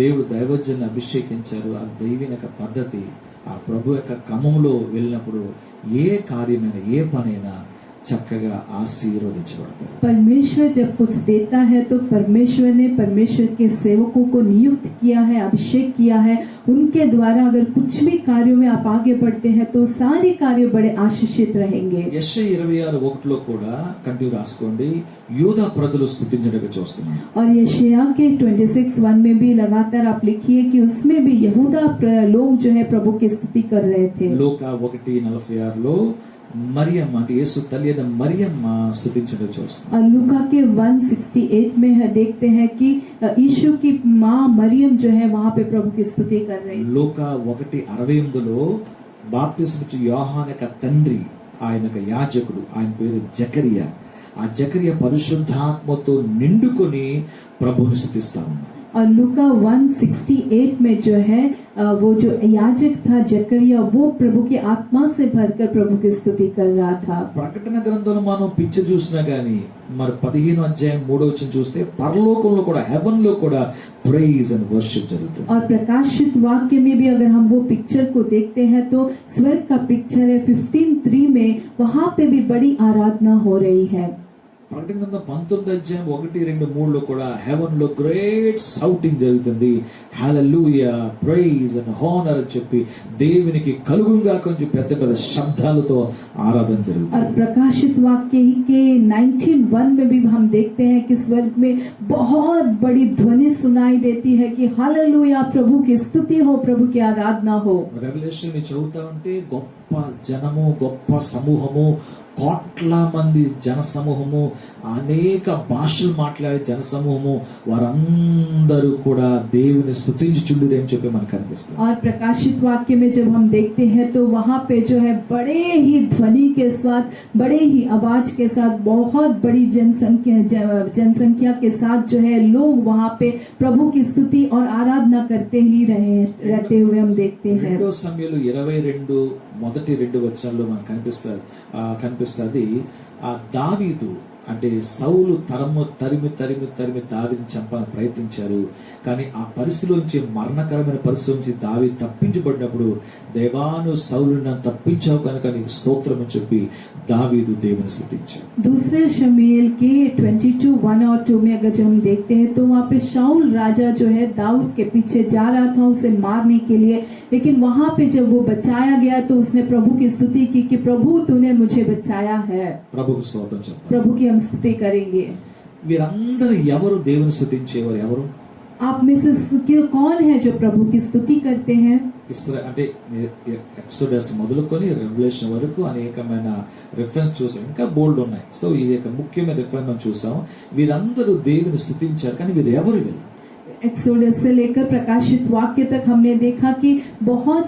దేవుడు దైవజనులను అభిషేకించారు. ఆ దైవిక పద్ధతి, ఆ ప్రభు యొక్క క్రమంలో వెళ్ళినప్పుడు ఏ కార్యమైనా ఏ పనైనా చక్కగా ఆశీర్వదించబడతారు. परमेश्वर जब कुछ देता है तो परमेश्वर ने परमेश्वर के सेवकों को नियुक्त किया है, अभिषेक किया है. उनके द्वारा अगर कुछ भी कार्यों में आप आगे बढ़ते हैं तो सारे कार्य बड़े आशीषित रहेंगे. యెషయా 26:1లో కూడా కంటిన్యూ రాసుకోండి. యూదా ప్రజలు స్తుతించడానికి చూస్తున్నాం. और यशायाह के 26:1 में भी लगातार आप लिखिए कि उसमें भी यहूदा लोग जो है प्रभु की स्तुति कर रहे थे. లూకా 1:46లో మరియమ్మ అంటే యేసు తల్లి అయిన మరియమ్మ స్తుతించడం చూస్తాం. और लूका के 168 में देखते हैं कि यीशु की माँ मरियम जो है वहाँ पे प्रभु की स्तुति कर रही है. లూకా 1:68లో బాప్తిస్మిచ్చు యోహాను యొక్క తండ్రి ఆయన యొక్క యాజకుడు, ఆయన పేరు జకరియా. ఆ జకరియా పరిశుద్ధాత్మతో నిండుకొని ప్రభువుని స్తుతిస్తా ఉన్నాడు. और लूका 168 में जो है वो जो याजक था जकरिया, वो प्रभु की आत्मा से भरकर प्रभु की स्तुति कर रहा था. ప్రకటన గ్రంథంలో మనం పిక్చర్ చూసినా గానీ మరి 15వ అధ్యాయం 3వ వచనం చూస్తే పరలోకంలో కూడా, హెవెన్ లో కూడా ప్రైజ్ అండ్ వర్షిప్ జరుగుతుంది. और प्रकाशित वाक्य में भी अगर हम वो पिक्चर को देखते हैं तो स्वर्ग का पिक्चर है 15:3 में, वहां पे भी बड़ी आराधना हो रही है. ప్రకటన గ్రంథం 19వ అధ్యాయం 1, 2, 3లో కూడా హెవెన్ లో గ్రేట్ సౌటింగ్ జరుగుతుంది. హల్లెలూయా, ప్రైజ్ అండ్ హానర్ అని చెప్పి దేవునికి కలుగుగా కొంచెం పెద్ద పెద్ద శబ్దాలతో ఆరాధన జరుగుతుంది. और प्रकाशित वाक्य के 19:1 में भी हम देखते हैं कि स्वर्ग में बहुत बड़ी ध्वनि सुनाई देती है कि हालेलुया, प्रभु की स्तुति हो, प्रभु की आराधना हो. రెవల్యూషన్ ని చదువుతా ఉంటే గొప్ప జనము, గొప్ప సమూహము, కోట్ల మంది జన సమూహము, అనేక భాషలు మాట్లాడే జన సమూహము, వారందరూ కూడా దేవుని స్తుతించుచుండిరి అని చెప్పి మనకు కనిపిస్తుంది. और प्रकाशित वाक्य में जब हम देखते हैं तो वहां पे जो है बड़े ही ध्वनि के साथ, बड़े ही आवाज के साथ, बहुत बड़ी जनसंख्या के साथ जो है लोग वहां पे प्रभु की स्तुति और आराधना करते ही रहते हुए हम देखते हैं. 2 సమూయేలు 22 మొదటి 2 వచనాల్లో మనకు కనిపిస్తుంది దావీదు అంటే సౌలు తరిమి దావీదుని చంపాలని ప్రయత్నించారు. కానీ ఆ పరిస్థితిలోంచి, మరణకరమైన పరిస్థితి నుంచి దావీదు తప్పించబడినప్పుడు, దేవాను సౌలుని నన్ను తప్పించావు కనుక నీకు స్తోత్రం అని చెప్పి दावीद దేవుని స్తుతించాడు. दूसरे शमूएल के 22:1 और 2 में अगर जब हम देखते हैं तो वहाँ पे शाऊल राजा जो है दाऊद के पीछे जा रहा था उसे मारने के लिए, लेकिन वहाँ पे जब वो बचाया गया तो उसने प्रभु की स्तुति की कि प्रभु तूने मुझे बचाया है. ప్రభుకు స్తోత్రం చెప్తాం. प्रभु की हम स्तुति करेंगे. వీరందరూ ఎవరు దేవుని స్తుతించేవారు? ఎవరు? आप में से कौन है जो प्रभु की स्तुति करते हैं? అంటే ఎక్సోడస్ మొదలుకొని రెవల్యూషన్ వరకు అనేకమైన రిఫరెన్స్ చూసాం, ఇంకా బోల్డ్ ఉన్నాయి. సో ఇది ఒక ముఖ్యమైన రిఫరెన్స్ మనం చూసాం. వీరందరూ దేవుని స్తుతించారు, కానీ వీరు ఎవరు? వీళ్ళు एक्सोडस से लेकर प्रकाशित वाक्य तक हमने देखा कि बहुत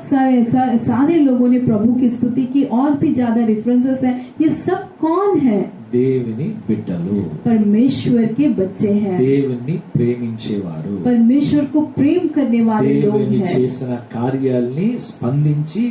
सारे लोगों ने प्रभु की स्तुति की. और भी ज्यादा रेफरेंसेस हैं. ये सब कौन है? దేవుని బిడ్డలు, परमेश्वर के बच्चे हैं, దేవుని ప్రేమించేవారు, परमेश्वर को प्रेम करने वाले लोग దేవుని हैं. చేసిన కార్యాలని స్పందించి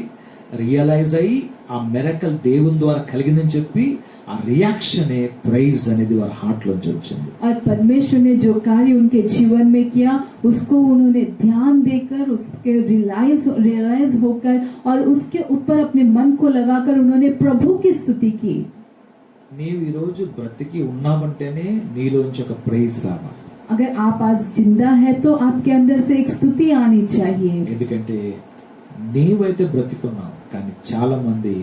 రియలైజ్ అయ్యి ఆ మిరకల్ దేవుని ద్వారా కలిగిందని చెప్పి ఆ రియాక్షన్ ప్రైజ్ అనేది వారి హార్ట్ లోంచి వచ్చింది. और परमेश्वर ने जो कार्य उनके जीवन में किया उसको उन्होंने ध्यान देकर, उसके रियलाइज होकर और उसके ऊपर अपने मन को लगाकर उन्होंने प्रभु की स्तुति की. నీవు ఈ రోజు బ్రతికి ఉన్నావంటేనే నీలోంచి ఒక ప్రైజ్ రావాలి. अगर आप आज जिंदा है तो आपके अंदर से एक स्तुति आनी चाहिए. ఎందుకంటే నీవైతే బ్రతికున్నావు, కానీ చాలా మంది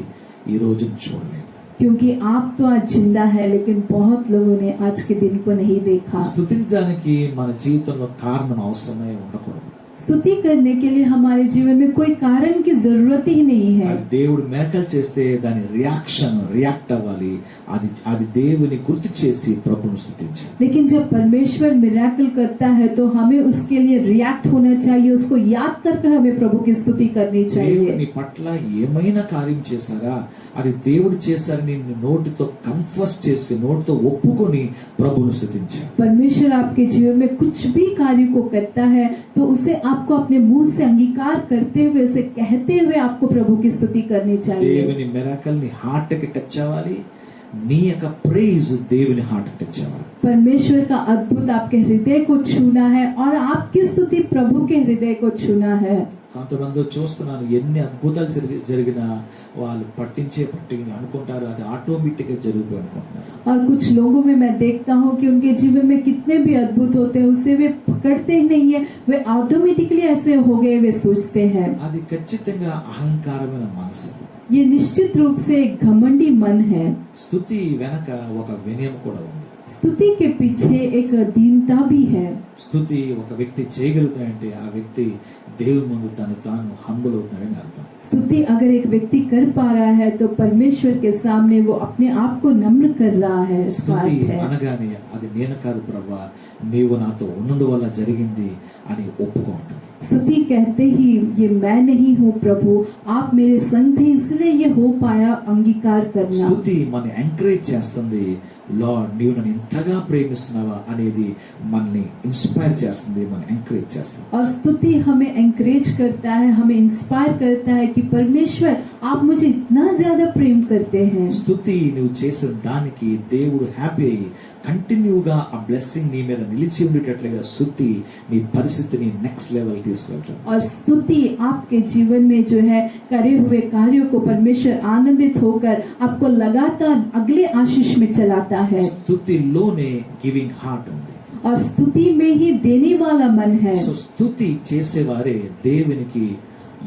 ఈ రోజు చూడలేదు. क्योंकि आप तो आज जिंदा है, लेकिन बहुत लोगों ने आज के दिन को नहीं देखा. స్తుతించడానికి మన జీవితంలో కారణం అవసరమే ఉండకూడదు. स्तुति करने के लिए हमारे जीवन में कोई कारण की जरूरत ही नहीं है. దేవుడు మిరకల్ చేస్తే దాని రియాక్ట్ అవ్వాలి. అది దేవుని గుర్తు చేసి ప్రభువును స్తుతించాలి. लेकिन जब परमेश्वर मिरेकल करता है तो हमें उसके लिए रिएक्ट होना चाहिए, उसको याद कर हमें प्रभु की स्तुति करनी चाहिए. దేవుని పట్ల ఏమైనా కార్యం చేశారా, అది దేవుడు చేశారని నోటితో కన్ఫెస్ చేసి, నోటితో ఒప్పుకొని ప్రభువును స్తుతించాలి. परमेश्वर आपके जीवन में कुछ भी कार्य को करता है तो उसे आपको अपने मुंह से अंगीकार करते हुए, उसे कहते हुए आपको प्रभु की स्तुति करनी चाहिए. దేవుని మిరకల్ ని హార్ట్ కి టచ్ అవ్వాలి. నీ యొక్క ప్రైజ్ దేవుని హార్ట్ కి టచ్ అవ్వాలి. परमेश्वर का अद्भुत आपके हृदय को छूना है और आपकी स्तुति प्रभु के हृदय को छूना है. కొంతమంది చూస్తున్నాను, ఎన్ని అద్భుతాలు జరిగినా వాళ్ళు పట్టించి అనుకుంటారు అది ఆటోమేటిక్ గా జరుగుతుంది అనుకుంటున్నారు. और कुछ लोगों में मैं देखता हूँ कि उनके जीवन में कितने भी अद्भुत होते हैं उसे वे पकड़ते ही नहीं है, वे ऑटोमेटिकली ऐसे हो गए वे सोचते हैं. అది ఖచ్చితంగా అహంకారమైన మనసు. ये निश्चित रूप से एक घमंडी मन है. స్తుతి వెనక ఒక వినయం కూడా ఉంది. स्तुति के पीछे एक दीनता भी है। స్తుతి ఒక వ్యక్తి చేయగలుగుతాడంటే ఆ వ్యక్తి దేవుని ముందు తను తాను హంబుల్ అవుతున్నాడని అర్థం. स्तुति अगर एक व्यक्ति कर पा रहा है तो परमेश्वर के सामने वो अपने आप को नम्र कर रहा है, इसका స్తుతి अर्थ है। అనగానే అది నేను కాదు ప్రభువా, నీవు నాతో ఉన్నందువల్ల జరిగింది అని ఒప్పుకోవటం. स्तुति कहते ही ये मैं नहीं हूँ प्रभु, आप मेरे संग थे इसलिए ये हो पाया, अंगीकार करना। స్తుతి మన ఎంకరేజ్ చేస్తుంది, లార్డ్ నీవు నన్ను ఇంతగా ప్రేమిస్తున్నావా అనేది మనల్ని ఇన్స్పైర్ చేస్తుంది, మన ఎంకరేజ్ చేస్తుంది. और स्तुति हमें एनकरेज करता है, हमें इंस्पायर करता है कि परमेश्वर आप मुझे इतना ज्यादा प्रेम करते हैं। స్తుతి నువ్వు చేసిన దానికి దేవుడు హ్యాపీ అయ్యి కంటిన్యూగా ఆ బ్లెస్సింగ్ నీ మీద నిలిచి ఉండేటట్లుగా స్తుతి నీ పరిస్థితిని నెక్స్ట్ లెవెల్ తీసుకెళ్తాడు. और स्तुति आपके जीवन में जो है करे हुए कार्यों को परमेश्वर आनंदित होकर आपको लगातार अगले आशीष में चलाता है। స్తుతిలోనే గివింగ్ హార్ట్ ఉంది. और स्तुति में ही देने वाला मन है। సో స్తుతి చేసేవారే దేవునికి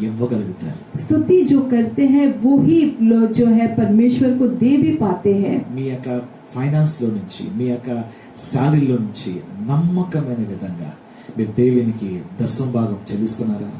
ఇవ్వగలుగుతారు. स्तुति जो करते हैं वो ही लोग जो है परमेश्वर को दे भी पाते हैं। మీ యొక్క ఫైనాన్స్ లో నుంచి, మీ యొక్క శాలరీలో నుంచి నమ్మకమైన విధంగా మీరు దేవునికి దశమ భాగం చెల్లిస్తున్నారా?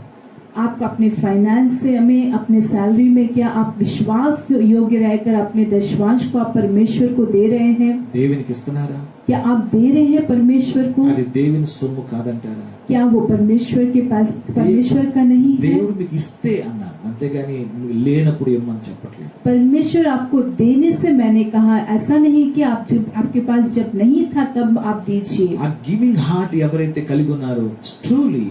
आप अपने फाइनेंस से हमें अपने सैलरी में क्या आप विश्वास योग्य रहकर अपने दशमांश को आप परमेश्वर को दे रहे हैं? దేవునికి ఇస్తున్నారా? क्या आप दे रहे हैं परमेश्वर को? అది దేవుని సొమ్ము కాదంటారా? क्या वो परमेश्वर के पास परमेश्वर का नहीं है? దేవుడు మీకు ఇస్తే అన్నారు, అంతేగాని మీకు లేనప్పుడు ఇవ్వమని చెప్పట్లేదు. परमेश्वर आपको देने से मैंने कहा, ऐसा नहीं कि आप जब आपके पास जब नहीं था तब आप दीजिए। ఆ గివింగ్ హార్ట్ ఎవరైతే కలిగి ఉన్నారో ట్రూలీ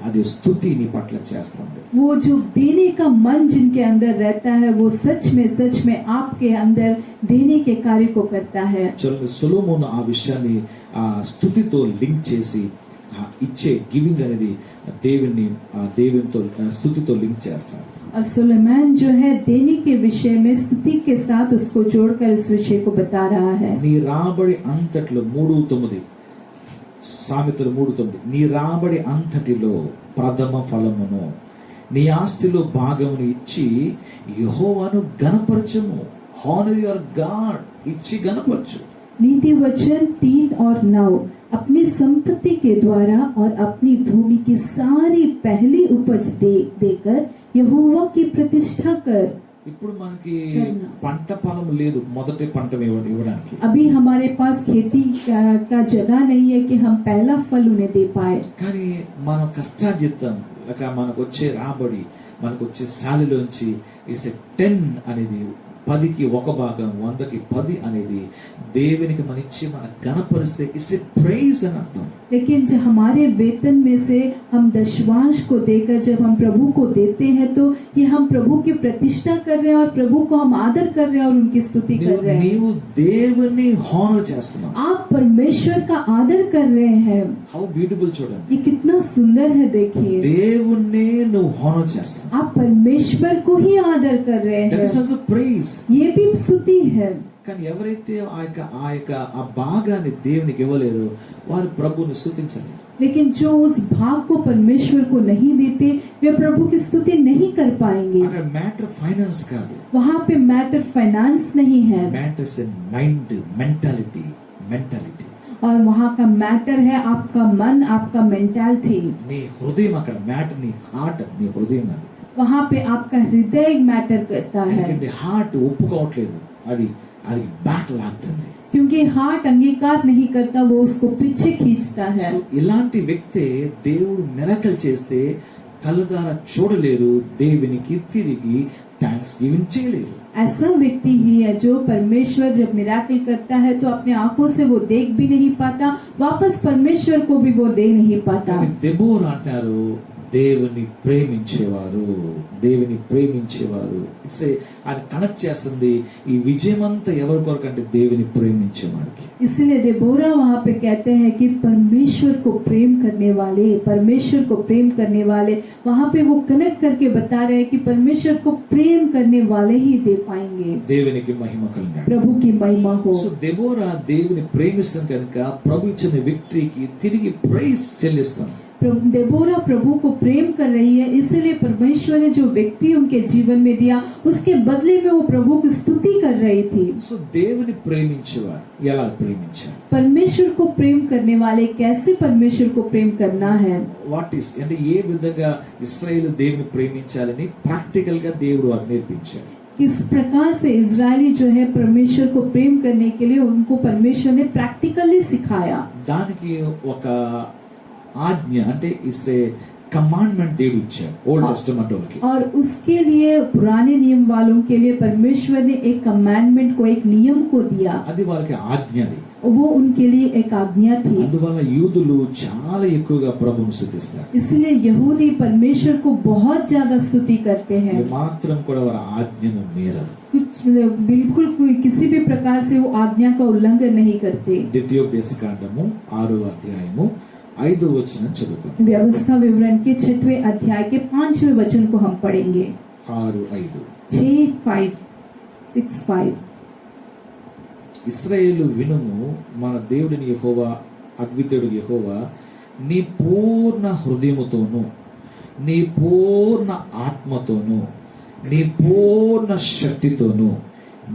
అది స్తుతి నీ పట్ల చేస్తుంది. वो जो देने का मन जिनके अंदर रहता है वो सच में आपके अंदर देने के कार्य को करता है। చూడండి, సొలొమోను ఆ విషయాన్ని ఆ స్తుతితో లింక్ చేసి ఇచ్చే గివింగ్ అనేది దేవునితో స్తుతితో లింక్ చేస్తాడు. और सुलेमान जो है देने के विषय में स्तुति के साथ उसको जोड़कर इस विषय को बता रहा है। నీ రాబడి అంతట్లో 3:9 సామెతలు 3:9 నీ రాబడి అంతటిలో ప్రథమ ఫలమును నీ ఆస్తిలో భాగమును ఇచ్చి యెహోవాను గణపరచుము. హానర్ యువర్ గాడ్, ఇచ్చి గణపరచు. नीति वचन 3 और 9 अपनी संपत्ति के द्वारा और अपनी भूमि की सारी पहली उपज देकर यहोवा की प्रतिष्ठा कर। ఇప్పుడు మనకి పంట పొలం లేదు, మొదటి పంట ఇవ్వడానికి. अभी हमारे पास खेती का जगह नहीं है कि हम पहला फल उन्हें दे पाए। కానీ మన కష్టార్జితం లేక మనకు వచ్చే రాబడి, మనకు వచ్చే శాలరీలోంచి ఇసే 10 అనేది 10కి 1 భాగం, 100కి 10 అనేది దేవునికి మన ఇచ్చి మన ఘనపరిస్తే ఇట్స్ ఏ ప్రైజ్ అని అర్థం. लेकिन जब हमारे वेतन में से हम दशवांश को देकर जब हम प्रभु को देते हैं तो ये हम प्रभु की प्रतिष्ठा कर रहे हैं और प्रभु को हम आदर कर रहे हैं और उनकी स्तुति कर रहे हैं। నీవు దేవుని హానర్ చేస్తున్నావు. आप परमेश्वर का आदर कर रहे हैं। హౌ బ్యూటిఫుల్ చూడండి. ये कितना सुंदर है, देखिए। దేవుణ్ణి నువ్వు హానర్ చేస్తున్నావు. आप परमेश्वर को ही आदर कर रहे దట్ हैं, ఇస్ ఆల్సో ప్రైజ్. ये भी स्तुति है। కానీ ఎవరైతే ఆ భాగాన్ని దేవునికి ఇవ్వలేరో వారు ప్రభువుని స్తుతించలేరు. लेकिन जो उस भाग को परमेश्वर को नहीं देते वे प्रभु की स्तुति नहीं कर पाएंगे। అక్కడ మ్యాటర్ ఫైనాన్స్ కాదు, वहाँ पे मैटर फाइनेंस नहीं है, మ్యాటర్స్ ఇన్ మైండ్, మెంటాలిటీ. और वहाँ का मैटर है आपका मन, आपका मेंटालिटी। నీ హృదయం అక్కడ మ్యాటర్, నీ హార్ట్, నీ హృదయం అది. वहाँ पे आपका हृदय मैटर करता है, ఎందుకంటే హార్ట్ ఒప్పుకోవట్లేదు, అది బ్యాక్ లాగుతుంది. क्योंकि हार्ट अंगीकार नहीं करता, वो उसको पीछे खींचता है। సో ఇలాంటి వ్యక్తి దేవుడు మిరకల్ చేస్తే కళ్ళదారా చూడలేరు, దేవునికి తిరిగి థ్యాంక్స్ గివింగ్ చేయలేరు. ऐसा व्यक्ति ही है जो परमेश्वर जब मिराकल करता है तो अपने आंखों से वो देख भी नहीं पाता, वापस परमेश्वर को भी वो दे नहीं पाता। కానీ దెబోరా అంటారు దేవుని ప్రేమించేవారు. ఇట్స్ అది కనెక్ట్ చేస్తుంది ఈ విజయమంతా ఎవరి కొరకంటే దేవుని ప్రేమించేవారికి. इसलिए देबोरा वहाँ पे कहते हैं कि परमेश्वर को प्रेम करने वाले वहाँ पे वो कनेक्ट करके बता रहे हैं कि परमेश्वर को प्रेम करने वाले ही दे पाएंगे। దేవునికి మహిమ కలుగును. प्रभु की महिमा हो। సో దెబోరా దేవుని ప్రేమిస్తుంది కనుక ప్రభు ఇచ్చిన విక్టరీకి తిరిగి ప్రైజ్ చెల్లిస్తాం. देबोरा प्रभु को प्रेम कर रही है, इसलिए परमेश्वर ने जो विक्ट्री उनके जीवन में दिया उसके बदले में वो प्रभु की स्तुति कर रही थी। సో దేవుని ప్రేమించేవారు ఎలా ప్రేమించారు? परमेश्वर को प्रेम करने वाले कैसे परमेश्वर को प्रेम करना है, వాట్ ఈస్ అంటే ఏ విధంగా ఇశ్రాయేలు దేవుని ప్రేమించాలని ప్రాక్టికల్ గా దేవుడు వారికి నేర్పించారు. किस प्रकार से इजरायली जो है परमेश्वर को प्रेम करने के लिए उनको परमेश्वर ने प्रैक्टिकली सिखाया। దానికి ఒక ఆజ్ఞ అంటే ఇసే కమాండ్మెంట్ దేవుడు ఇచ్చారు ఓల్డ్ టెస్టమెంట్ వాళ్ళకి. और उसके लिए पुराने नियम वालों के लिए परमेश्वर ने एक कमांडमेंट को, एक नियम को दिया। అది వాళ్ళకి ఆజ్ఞది. वो उनके लिए एक आज्ञा थी। అందువల్ల యూదులు చాలా ఎక్కువగా ప్రభువును స్తుతిస్తారు. इसलिए यहूदी परमेश्वर को बहुत ज्यादा स्तुति करते हैं। మాత్రం కూడా వారి ఆజ్ఞను మీరరు. कुछ बिल्कुल किसी भी प्रकार से वो आज्ञा का उल्लंघन नहीं करते। ద్వితీయోపదేశకాండము 6వ అధ్యాయము 5వ వచనం చదువుకుందాం. व्यवस्था विवरण के 6वें अध्याय के 5वें वचन को हम पढ़ेंगे। 6:5 6:5 ఇశ్రాయేలు వినుము, మన దేవుడిని యెహోవా, అద్వితీయుడు యెహోవా నీ పూర్ణ హృదయముతోను, నీ పూర్ణ ఆత్మతోను, నీ పూర్ణ శక్తితోను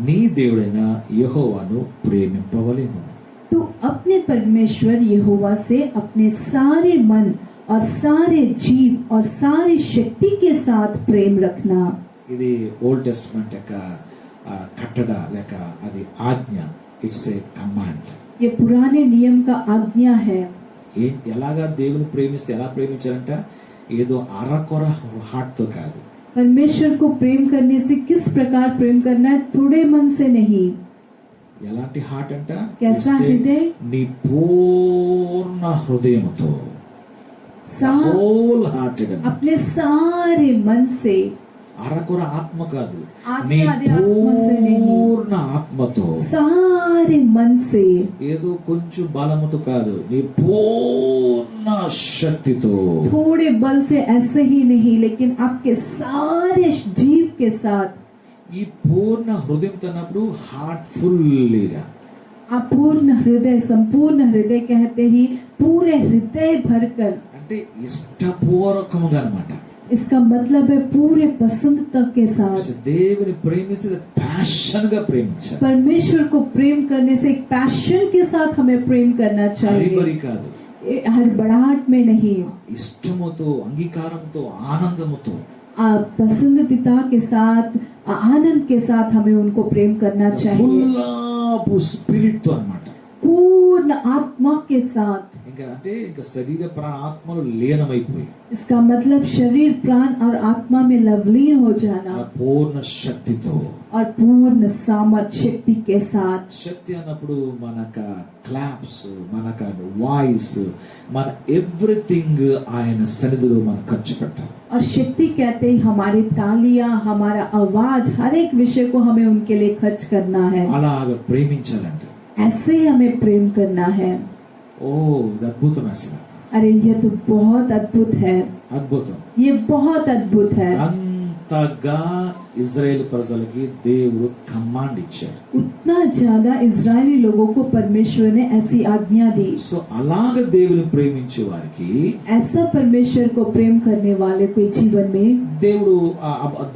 నీ దేవుడైన యెహోవాను ప్రేమింపవలెను. तो अपने परमेश्वर यहोवा से अपने सारे मन और सारे जीव और सारी शक्ति के साथ प्रेम रखना। ఇది ఓల్డ్ టెస్టమెంట్ యొక్క కట్టడ లేక అది ఆజ్ఞ. It's a command. ये पुराने नियम का आज्ञा है। ఎలాగా దేవుని ప్రేమిస్తే ఎలా ప్రేమించారంట? ఏదో అరకొర హార్ట్ తో కాదు. परमेश्वर को प्रेम करने से किस प्रकार प्रेम करना है? थोड़े मन से नहीं। ఎలాంటి హార్ట్ అంట? कैसा हृदय? నీ పూర్ణ హృదయముతో, హోల్ హార్టెడ్, अपने सारे मन से, అరకొర ఆత్మ కాదు, आधी నీ आधी आत्मा से नहीं, పూర్ణ ఆత్మతో, सारे मन से, ఏదో కొంచెం బలముతో కాదు, నీ పూర్ణ శక్తితో, थोड़े बल से ऐसे ही नहीं, लेकिन आपके सारे जीव के साथ। ఈ పూర్ణ హృదయంతో అన్నప్పుడు హార్ట్ ఫుల్లీగా, आप पूर्ण हृदय, संपूर्ण हृदय कहते ही पूरे हृदय भरकर, అంటే ఇష్టపూర్వకముగా అన్నమాట. इसका मतलब है पूरे पसंदता के साथ। దేవుని ప్రేమిస్తే ప్యాషన్ గా ప్రేమించాలి. परमेश्वर को प्रेम करने से एक पैशन के साथ हमें प्रेम करना चाहिए, హరిబరి కాదు, हड़बड़ाहट में नहीं। ఇష్టముతో, అంగీకారంతో, ఆనందముతో, पसंदीदा के साथ, आनंद के साथ हमें उनको प्रेम करना चाहिए, ఫుల్ ఆఫ్ స్పిరిట్ తో అన్నమాట. पूर्ण आत्मा के साथ। ఇంకా అంటే ఇంకా శరీర ప్రాణ ఆత్మలు లీనమైపోయి, इसका मतलब शरीर, प्राण और आत्मा में लवलीन हो जाना, పూర్ణ శక్తితో. और पूर्ण सामर्थ शक्ति के साथ। శక్తి అన్నప్పుడు మనక క్లాప్స్, మనక వాయిస్, మన ఎవ్రీథింగ్ ఆయన సన్నిధిలో మనం ఖర్చు పెట్టాలి. और शक्ति कहते ही हमारी तालियां, हमारा आवाज, हर एक विषय को हमें उनके लिए खर्च करना है। అలాగ ప్రేమించాలంటే ऐसे ही हमें प्रेम करना है। ఓ ఇది అద్భుతం అసలు. अरे ये तो बहुत अद्भुत है, అద్భుతం. ये बहुत अद्भुत है। అంతగా ఇజ్రాయేల్ ప్రజలకి దేవుడు కమాండ్ ఇచ్చాడు. उतना ज्यादा इजरायली लोगों को परमेश्वर ने ऐसी आज्ञा दी। సో అలాగ దేవుని ప్రేమించే వారికి ऐसा परमेश्वर को प्रेम करने वाले के जीवन में దేవుడు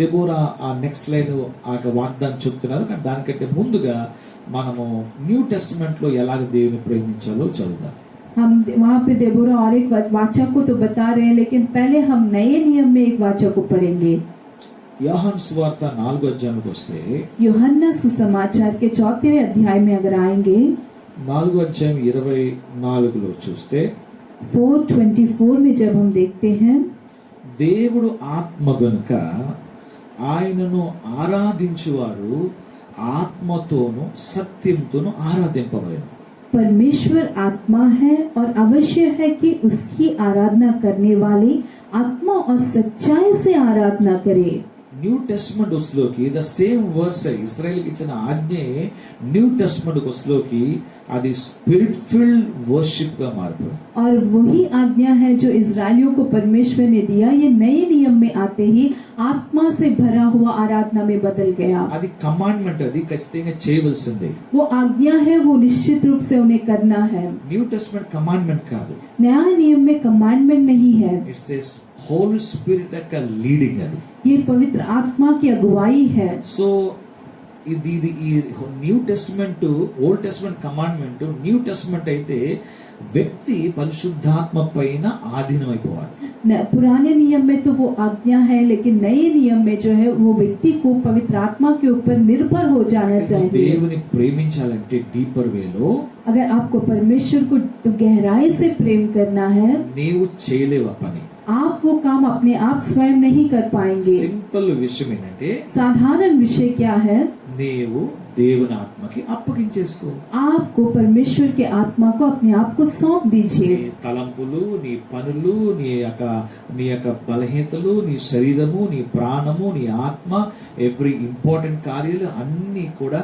దెబోరా ఆ నెక్స్ట్ లైన్ ఆ వాగ్దానం చెప్తున్నారు. కానీ దానికంటే ముందుగా మనము న్యూ టెస్టమెంట్ లో ఎలాగ దేవుని ప్రేమించాలో చదువుదాం. हम वहाँ पे देबोरा और एक वाचा को तो बता रहे हैं, लेकिन पहले हम नए नियम में एक वाचा को पढ़ेंगे। యోహాను సువార్త 4వ అధ్యాయానికి వస్తే, यूहन्ना सुसमाचार के 4वें अध्याय में अगर आएंगे, 4వ అధ్యాయం 24లో చూస్తే, 4:24 में जब हम देखते हैं, దేవుడు ఆత్మ గనుక ఆయనను ఆరాధించువారు ఆత్మతోను సత్యంతోను ఆరాధింపవలెను. परमेश्वर आत्मा है और अवश्य है कि उसकी आराधना करने वाले आत्मा और सच्चाई से आराधना करे। న్యూ టెస్టమెంట్ వస్తులోకి ద సేమ్ వర్స్ ఇశ్రాయేల్కి ఇచ్చిన ఆజ్ఞే న్యూ టెస్టమెంట్ వస్తులోకి అది స్పిరిట్ ఫిల్డ్ వర్షిప్ గా మారిపోయింది. और वही आज्ञा है जो इजरायलियों को परमेश्वर ने दिया, ये नए नियम में आते ही आत्मा से भरा हुआ आराधना में बदल गया। అది కమాండ్మెంట్, అది ఖచ్చితంగా చేయవలసిందే. वो आज्ञा है, वो निश्चित रूप से उन्हें करना है। న్యూ టెస్టమెంట్ కమాండ్మెంట్ కాదు, नया नियम में कमांडमेंट नहीं है, ఇట్స్ ఏ హోల్ స్పిరిట్ యొక్క లీడింగ్. అది ये पवित्र आत्मा की अगुवाई है। సో ఇది ఈ new testament, old testament commandment, new testament అయితే వ్యక్తి పరిశుద్ధాత్మ పైన ఆధీనమైపోవాలి. पुराने नियम में तो वो आज्ञा है, लेकिन नए नियम में जो है वो व्यक्ति को पवित्र आत्मा के ऊपर निर्भर हो जाना चाहिए. దేవుని ప్రేమించాలంటే డీపర్ వేలో अगर आपको परमेश्वर को गहराई से प्रेम करना है, నీవు చేయలేవు ఆ పని. आप वो काम अपने आप स्वयं नहीं कर पाएंगे. సింపుల్ విషయం ఏంటంటే साधारण विषय क्या है, నీవు దేవుని ఆత్మకి అప్పగించేసుకో. आपको परमेश्वर के आत्मा को अपने आप को सौंप दीजिए. నీ తలంపులు, నీ పనులు, నీ యొక్క బలహీనతలు, నీ శరీరము, నీ ప్రాణము, నీ ఆత్మ, ఎవ్రీ ఇంపార్టెంట్ కార్యాలు అన్ని కూడా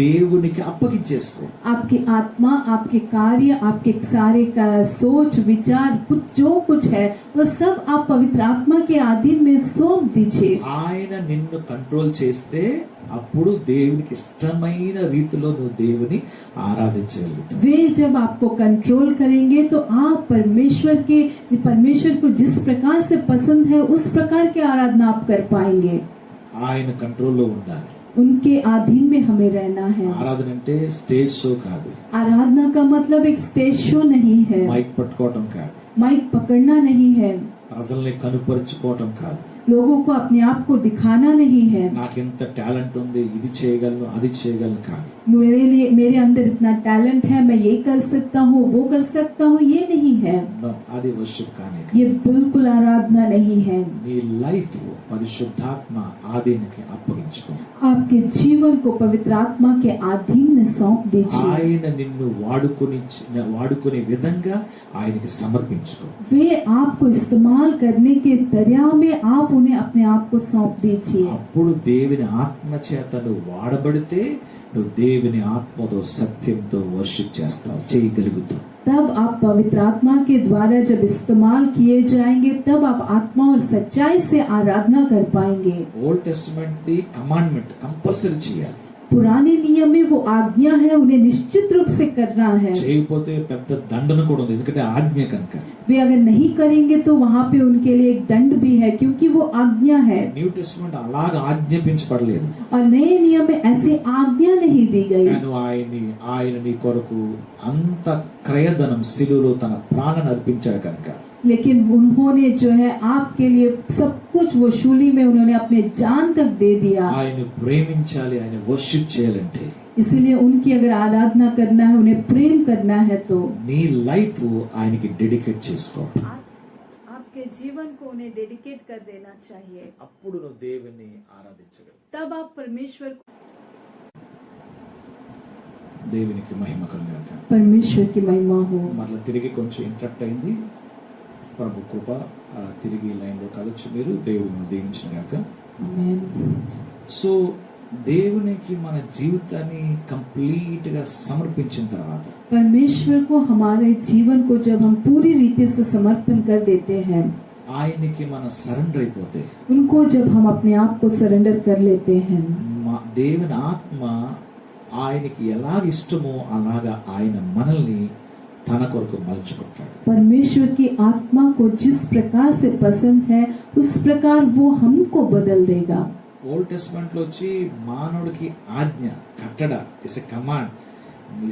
దేవునికి అప్పగించేసుకో. आपकी आत्मा, आपके कार्य, आपके सारे का सोच विचार कुछ जो कुछ है वो सब आप पवित्र आत्मा के अधीन में सौंप दीजिए. ఆయన నిన్ను కంట్రోల్ చేస్తే అప్పుడు దేవునికి ఇష్టమైన రీతిలో నువ్వు దేవుని ఆరాధించగలుగుతావు. वे जब आपको कंट्रोल करेंगे तो आप परमेश्वर को जिस प्रकार से पसंद है उस प्रकार की आराधना आप कर पाएंगे. ఆయన కంట్రోల్లో ఉండాలి. उनके अधीन में हमें रहना है. ఆరాధన అంటే స్టేజ్ షో కాదు, आराधना का मतलब एक स्टेज शो नहीं है, మైక్ పట్టుకోవటం కాదు, माइक पकड़ना नहीं है, ప్రజల్ని కనుపరుచుకోవటం కాదు, लोगों को अपने आप को दिखाना नहीं है. నాకెంత టాలెంట్ ఉంది, ఇది చేయగలను, అది చేయగలను కాదు. मेरे अंदर इतना टैलेंट है, मैं ये कर सकता हूँ, वो कर सकता हूँ, ये नहीं है. No, అది వర్షిప్ కానే. ये बिल्कुल आराधना नहीं है. నీ లైఫ్ పరిశుద్ధాత్మ ఆధీనకి అప్పగించుకో. आपके जीवन को पवित्र आत्मा के अधीन में सौंप दीजिए. ఆయన నిన్ను వాడుకునే విధంగా ఆయనకి సమర్పించుకో. वे आपको इस्तेमाल करने के दरिया में आप उन्हें अपने आप को सौंप दीजिए. అప్పుడు దేవుని ఆత్మ చేత నువ్వు వాడబడితే నువ్వు దేవుని ఆత్మతో సత్యంతో వర్షిప్ చేస్తావు, చేయగలుగుతావు. तब आप पवित्र आत्मा के द्वारा जब इस्तेमाल किए जाएंगे तब आप आत्मा और सच्चाई से आराधना कर पाएंगे. Old testament the commandment compulsory చేయాలి. पुराने नियम में वो आज्ञा है, उन्हें निश्चित रूप से करना है. చేయకపోతే పెద్ద దండన కూడా ఉంది, ఎందుకంటే ఆజ్ఞ కనుక. वे अगर नहीं करेंगे तो वहाँ पे उनके लिए एक दंड भी है, क्योंकि वो आज्ञा है. న్యూ టెస్టిమెంట్ అలాగ ఆజ్ఞాపించబడలేదు. और नए नियम में ऐसी आज्ञा नहीं दी गई. ఆయన నీ కొరకు అంత క్రయధనం శిలువలో తన ప్రాణాన్ని అర్పించాడు కనుక. लेकिन उन्होंने जो है आपके लिए सब कुछ वो शूली में उन्होंने अपने जान तक दे दिया. ఆయన ప్రేమించాలి, ఆయన వర్షిప్ చేయాలంటే इसलिए उनकी अगर आराधना करना है, उन्हें प्रेम करना है तो నీ లైఫ్ ఆయనకి డెడికేట్ చేసుకో. आपके जीवन को उन्हें डेडिकेट कर देना चाहिए. అప్పుడు నువ్వు దేవుని ఆరాధించగలవు. तब आप परमेश्वर దేవునికి మహిమ కలుగాక. परमेश्वर की महिमा हो. మరలా తిరిగి కొంచెం ఇంటరప్ట్ అయింది. ప్రభు కృప, తిరిగి లైన్ లో కలవచ్చు. మీరు దేవుని దీవించిన గాక. आमीन. సో దేవునికి మన జీవితాన్ని కంప్లీట్ గా సమర్పించిన తర్వాత परमेश्वर को हमारे जीवन को जब हम पूरी रीति से समर्पण कर देते हैं, ఆయనకి మన సరెండర్ అయిపోతే, उनको जब हम अपने आप को सरेंडर कर लेते हैं, దేవుని ఆత్మ ఆయనకి ఎలాగ ఇష్టమో అలాగా ఆయన మనల్ని తన కొరకు మలుచుకుంటాడు. परमेश्वर की आत्मा को जिस प्रकार से पसंद है उस प्रकार वो हमको बदल देगा. ఓల్డ్ టెస్టిమెంట్ లో వచ్చి మానవుడికి ఆజ్ఞ, కట్టడ, ఇస్ ఎ కమాండ్,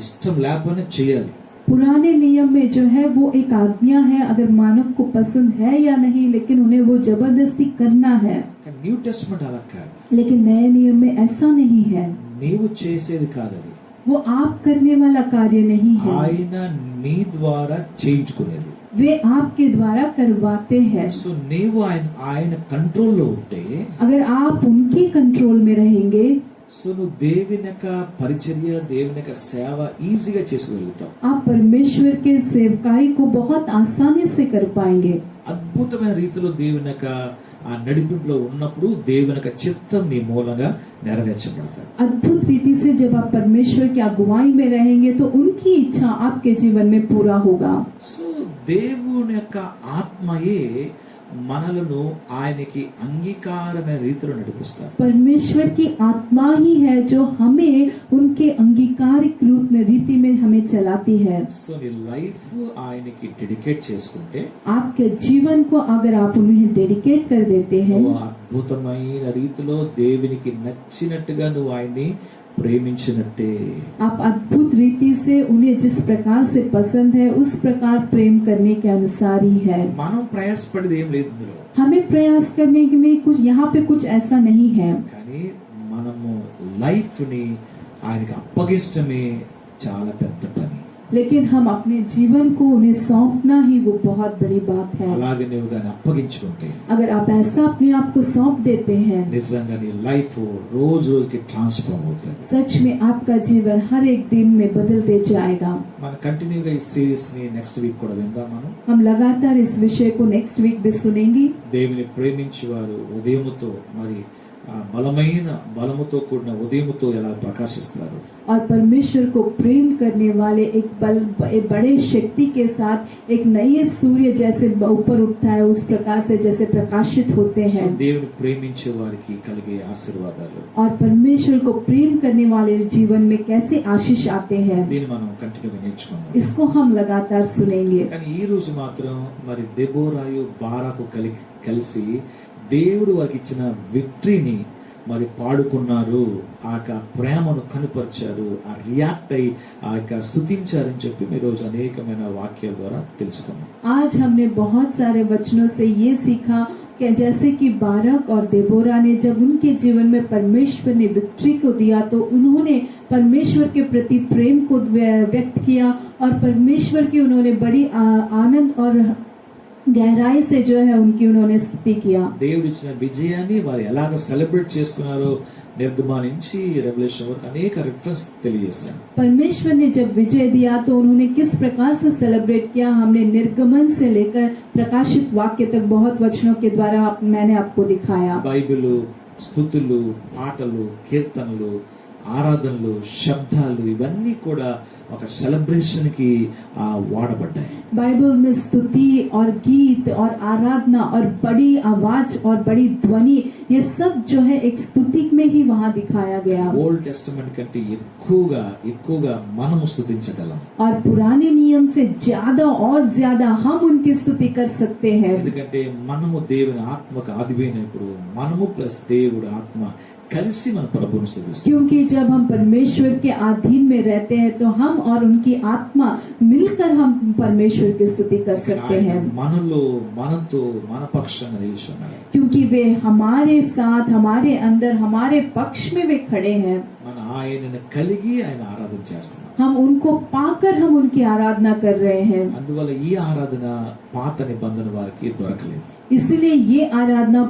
ఇష్టం లేకపోయినా చేయాలి. पुराने नियम में जो है वो एक आज्ञा है, अगर मानव को पसंद है या नहीं, लेकिन उन्हें वो जबरदस्ती करना है. న్యూ టెస్టిమెంట్ అలా కాదు. लेकिन नए नियम में ऐसा नहीं है. నీవు చేసేది కాదు, అది वो आप करने वाला कार्य नहीं है, ఆయన నీ ద్వారా చేయించుకునేది. वे आपके द्वारा करवाते हैं. సో నీవు ఆయన కంట్రోల్లో ఉంటే, अगर आप उनके कंट्रोल में रहेंगे సో నువ్వు దేవుని యొక్క పరిచర్య, దేవుని యొక్క సేవ ఈజీగా చేసుకోగలుగుతావు. आप परमेश्वर के सेवकाई को बहुत आसानी से कर पाएंगे. అద్భుతమైన రీతిలో దేవుని యొక్క ఆ నడిపింపులో ఉన్నప్పుడు దేవుని యొక్క చిత్తం నీ మూలంగా నెరవేర్చబడతాయి. अद्भुत रीति से जब आप परमेश्वर की अगुवाई में रहेंगे तो उनकी इच्छा आपके जीवन में पूरा होगा. సో దేవుని యొక్క ఆత్మయే మనలను ఆయనకి అంగీకారమైన రీతిలో నడిపిస్తారు. परमेश्वर की आत्मा ही है जो हमें उनके अंगीकारिक रीति में हमें चलाती है। సో నీ లైఫ్ ఆయనకి డెడికేట్ చేసుకుంటే आपके जीवन को अगर आप उन्हें डेडिकेट कर देते हैं, నువ్వు అద్భుతమైన రీతిలో దేవునికి నచ్చినట్టుగా నువ్వు ఆయన్ని ప్రేమించినట్టే. आप अद्भुत रीति से उन्हें जिस प्रकार से पसंद है उस प्रकार प्रेम करने के अनुसार ही है। మనం ప్రయాసపడేది ఏం లేదు ఇందులో, हमें प्रयास करने में कुछ यहाँ पे कुछ ऐसा नहीं है, కానీ మనము లైఫ్ ని ఆయనకి అప్పగిస్తమే చాలా పెద్ద పని. लेकिन हम अपने जीवन को उन्हें सौंपना ही वो बहुत बड़ी बात है। అలాగే నువ్వు కానీ అప్పగించుకుంటే अगर आप ऐसा अपने आप को सौंप देते हैं, నిజంగా నీ లైఫ్ రోజు రోజుకి ట్రాన్స్ఫార్మ్ అవుతుంది. सच में आपका जीवन हर एक दिन में बदलते जाएगा। మనం కంటిన్యూగా ఈ సిరీస్ ని నెక్స్ట్ వీక్ కూడా విందాం. हम लगातार इस विषय को नेक्स्ट वीक भी सुनेंगे। దేవుని ప్రేమించేవారు ఉదయముతో మరి బలమైన బలముతో కూడిన ఉదయముతో ఎలా ప్రకాశిస్తారు, और परमेश्वर को प्रेम करने वाले एक बड़े शक्ति के साथ एक नए सूर्य जैसे ऊपर उठता है, उस प्रकार से जैसे प्रकाशित होते हैं। దేవుని ప్రేమించే వారికి కలిగే ఆశీర్వాదాలు, और परमेश्वर को प्रेम करने वाले जीवन में कैसे आशीष आते हैं, దీన్ని మనం కంటిన్యూగా నేర్చుకుందాం. इसको हम लगातार सुनेंगे। కానీ ఈ రోజు మాత్రం మరి దెబోరాయు బారాకు కలిసి దేవుడు వారికి ఇచ్చిన విక్టరీని మరి పాడుకున్నారు, ఆ యొక్క ప్రేమను కనుపరిచారు, ఆ రియాక్ట్ అయి ఆ యొక్క స్తుతించారని చెప్పి ఈ రోజు అనేకమైన వాక్యాల ద్వారా తెలుసుకున్నాం. आज हमने बहुत सारे वचनों से ये सीखा कि जैसे कि बारक और देबोरा ने जब उनके जीवन में परमेश्वर ने विक्ट्री को दिया तो उन्होंने परमेश्वर के प्रति प्रेम को व्यक्त किया और परमेश्वर की उन्होंने बड़ी आनंद और गहराई से जो है उनकी उन्होंने स्तुति किया। దేవుడు ఇచ్చిన విజయాన్ని వారు ఎలాగ సెలబ్రేట్ చేసుకున్నారో నిర్గమానించి రెవల్యూషన్ వరకు అనేక రిఫరెన్స్ తెలియజేశారు. परमेश्वर ने जब विजय दिया तो उन्होंने किस प्रकार से सेलिब्रेट किया, हमने निर्गमन से लेकर प्रकाशित वाक्य तक बहुत वचनों के द्वारा मैंने आपको दिखाया। బైబిల్ స్తుతులు, పాటలు, కీర్తనలు, ఆరాధనలు, శబ్దాలు ఇవన్నీ కూడా ఒక సెలబ్రేషన్ కి వాడబడ్డాయి. बाइबल में स्तुति और गीत और आराधना और बड़ी आवाज और बड़ी ध्वनि, ये सब जो है एक स्तुति में ही वहाँ दिखाया गया। ఓల్డ్ టెస్టమెంట్ కంటే ఎక్కువగా మనము స్తుతించగలం. और पुराने नियम से ज्यादा और ज्यादा हम उनकी स्तुति कर सकते हैं, ఎందుకంటే మనము దేవుని ఆత్మకు ఆదిపోయినప్పుడు మనము ప్లస్ దేవుడు ఆత్మ కలిసి మన ప్రభువును స్తుతిస్తాం. क्योंकि जब हम परमेश्वर के अधीन में रहते हैं तो हम और उनकी आत्मा मिलकर हम परमेश्वर की स्तुति कर सकते हैं, మనతో మన పక్షంగా నిలిచి ఉన్నారు. क्योंकि वे हमारे साथ, हमारे अंदर, हमारे पक्ष में वे खड़े हैं। మన ఆయనను కలిగి ఆయన ఆరాధన చేస్తున్నాం. हम उनको पाकर हम उनकी आराधना कर रहे हैं। అందువల్ల ఈ ఆరాధన పాత నిబంధన వారికి దొరకలేదు. इसलिए ये आराधना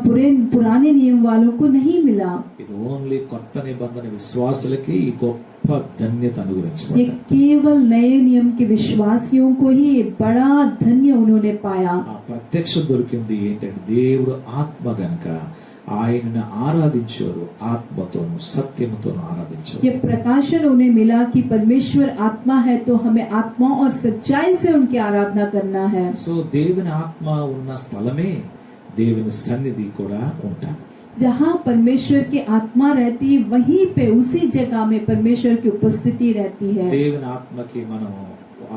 पुराने नियम वालों को नहीं मिला। ఇది ఓన్లీ కొత్త నిబంధన విశ్వాసులకి ఈ గొప్ప ధన్యత ये అనుగ్రహించబడింది. केवल नए नियम के विश्वासियों को ही बड़ा धन्य उन्होंने पाया। ఆ ప్రత్యక్ష దొరికింది ఏంటంటే దేవుడు ఆత్మ గనుక ఆయనను ఆరాధించారు, ఆత్మతోను సత్యముతోను ఆరాధించారు. ये प्रकाशन उन्हें मिला कि परमेश्वर आत्मा है तो हमें आत्मा और सच्चाई से उनकी आराधना करना है। సో దేవుని ఆత్మ ఉన్న స్థలమే దేవుని సన్నిధి కూడా ఉంటారు. जहाँ परमेश्वर की आत्मा रहती वहीं पे उसी जगह में परमेश्वर की उपस्थिति रहती है। దేవుని ఆత్మకి మనం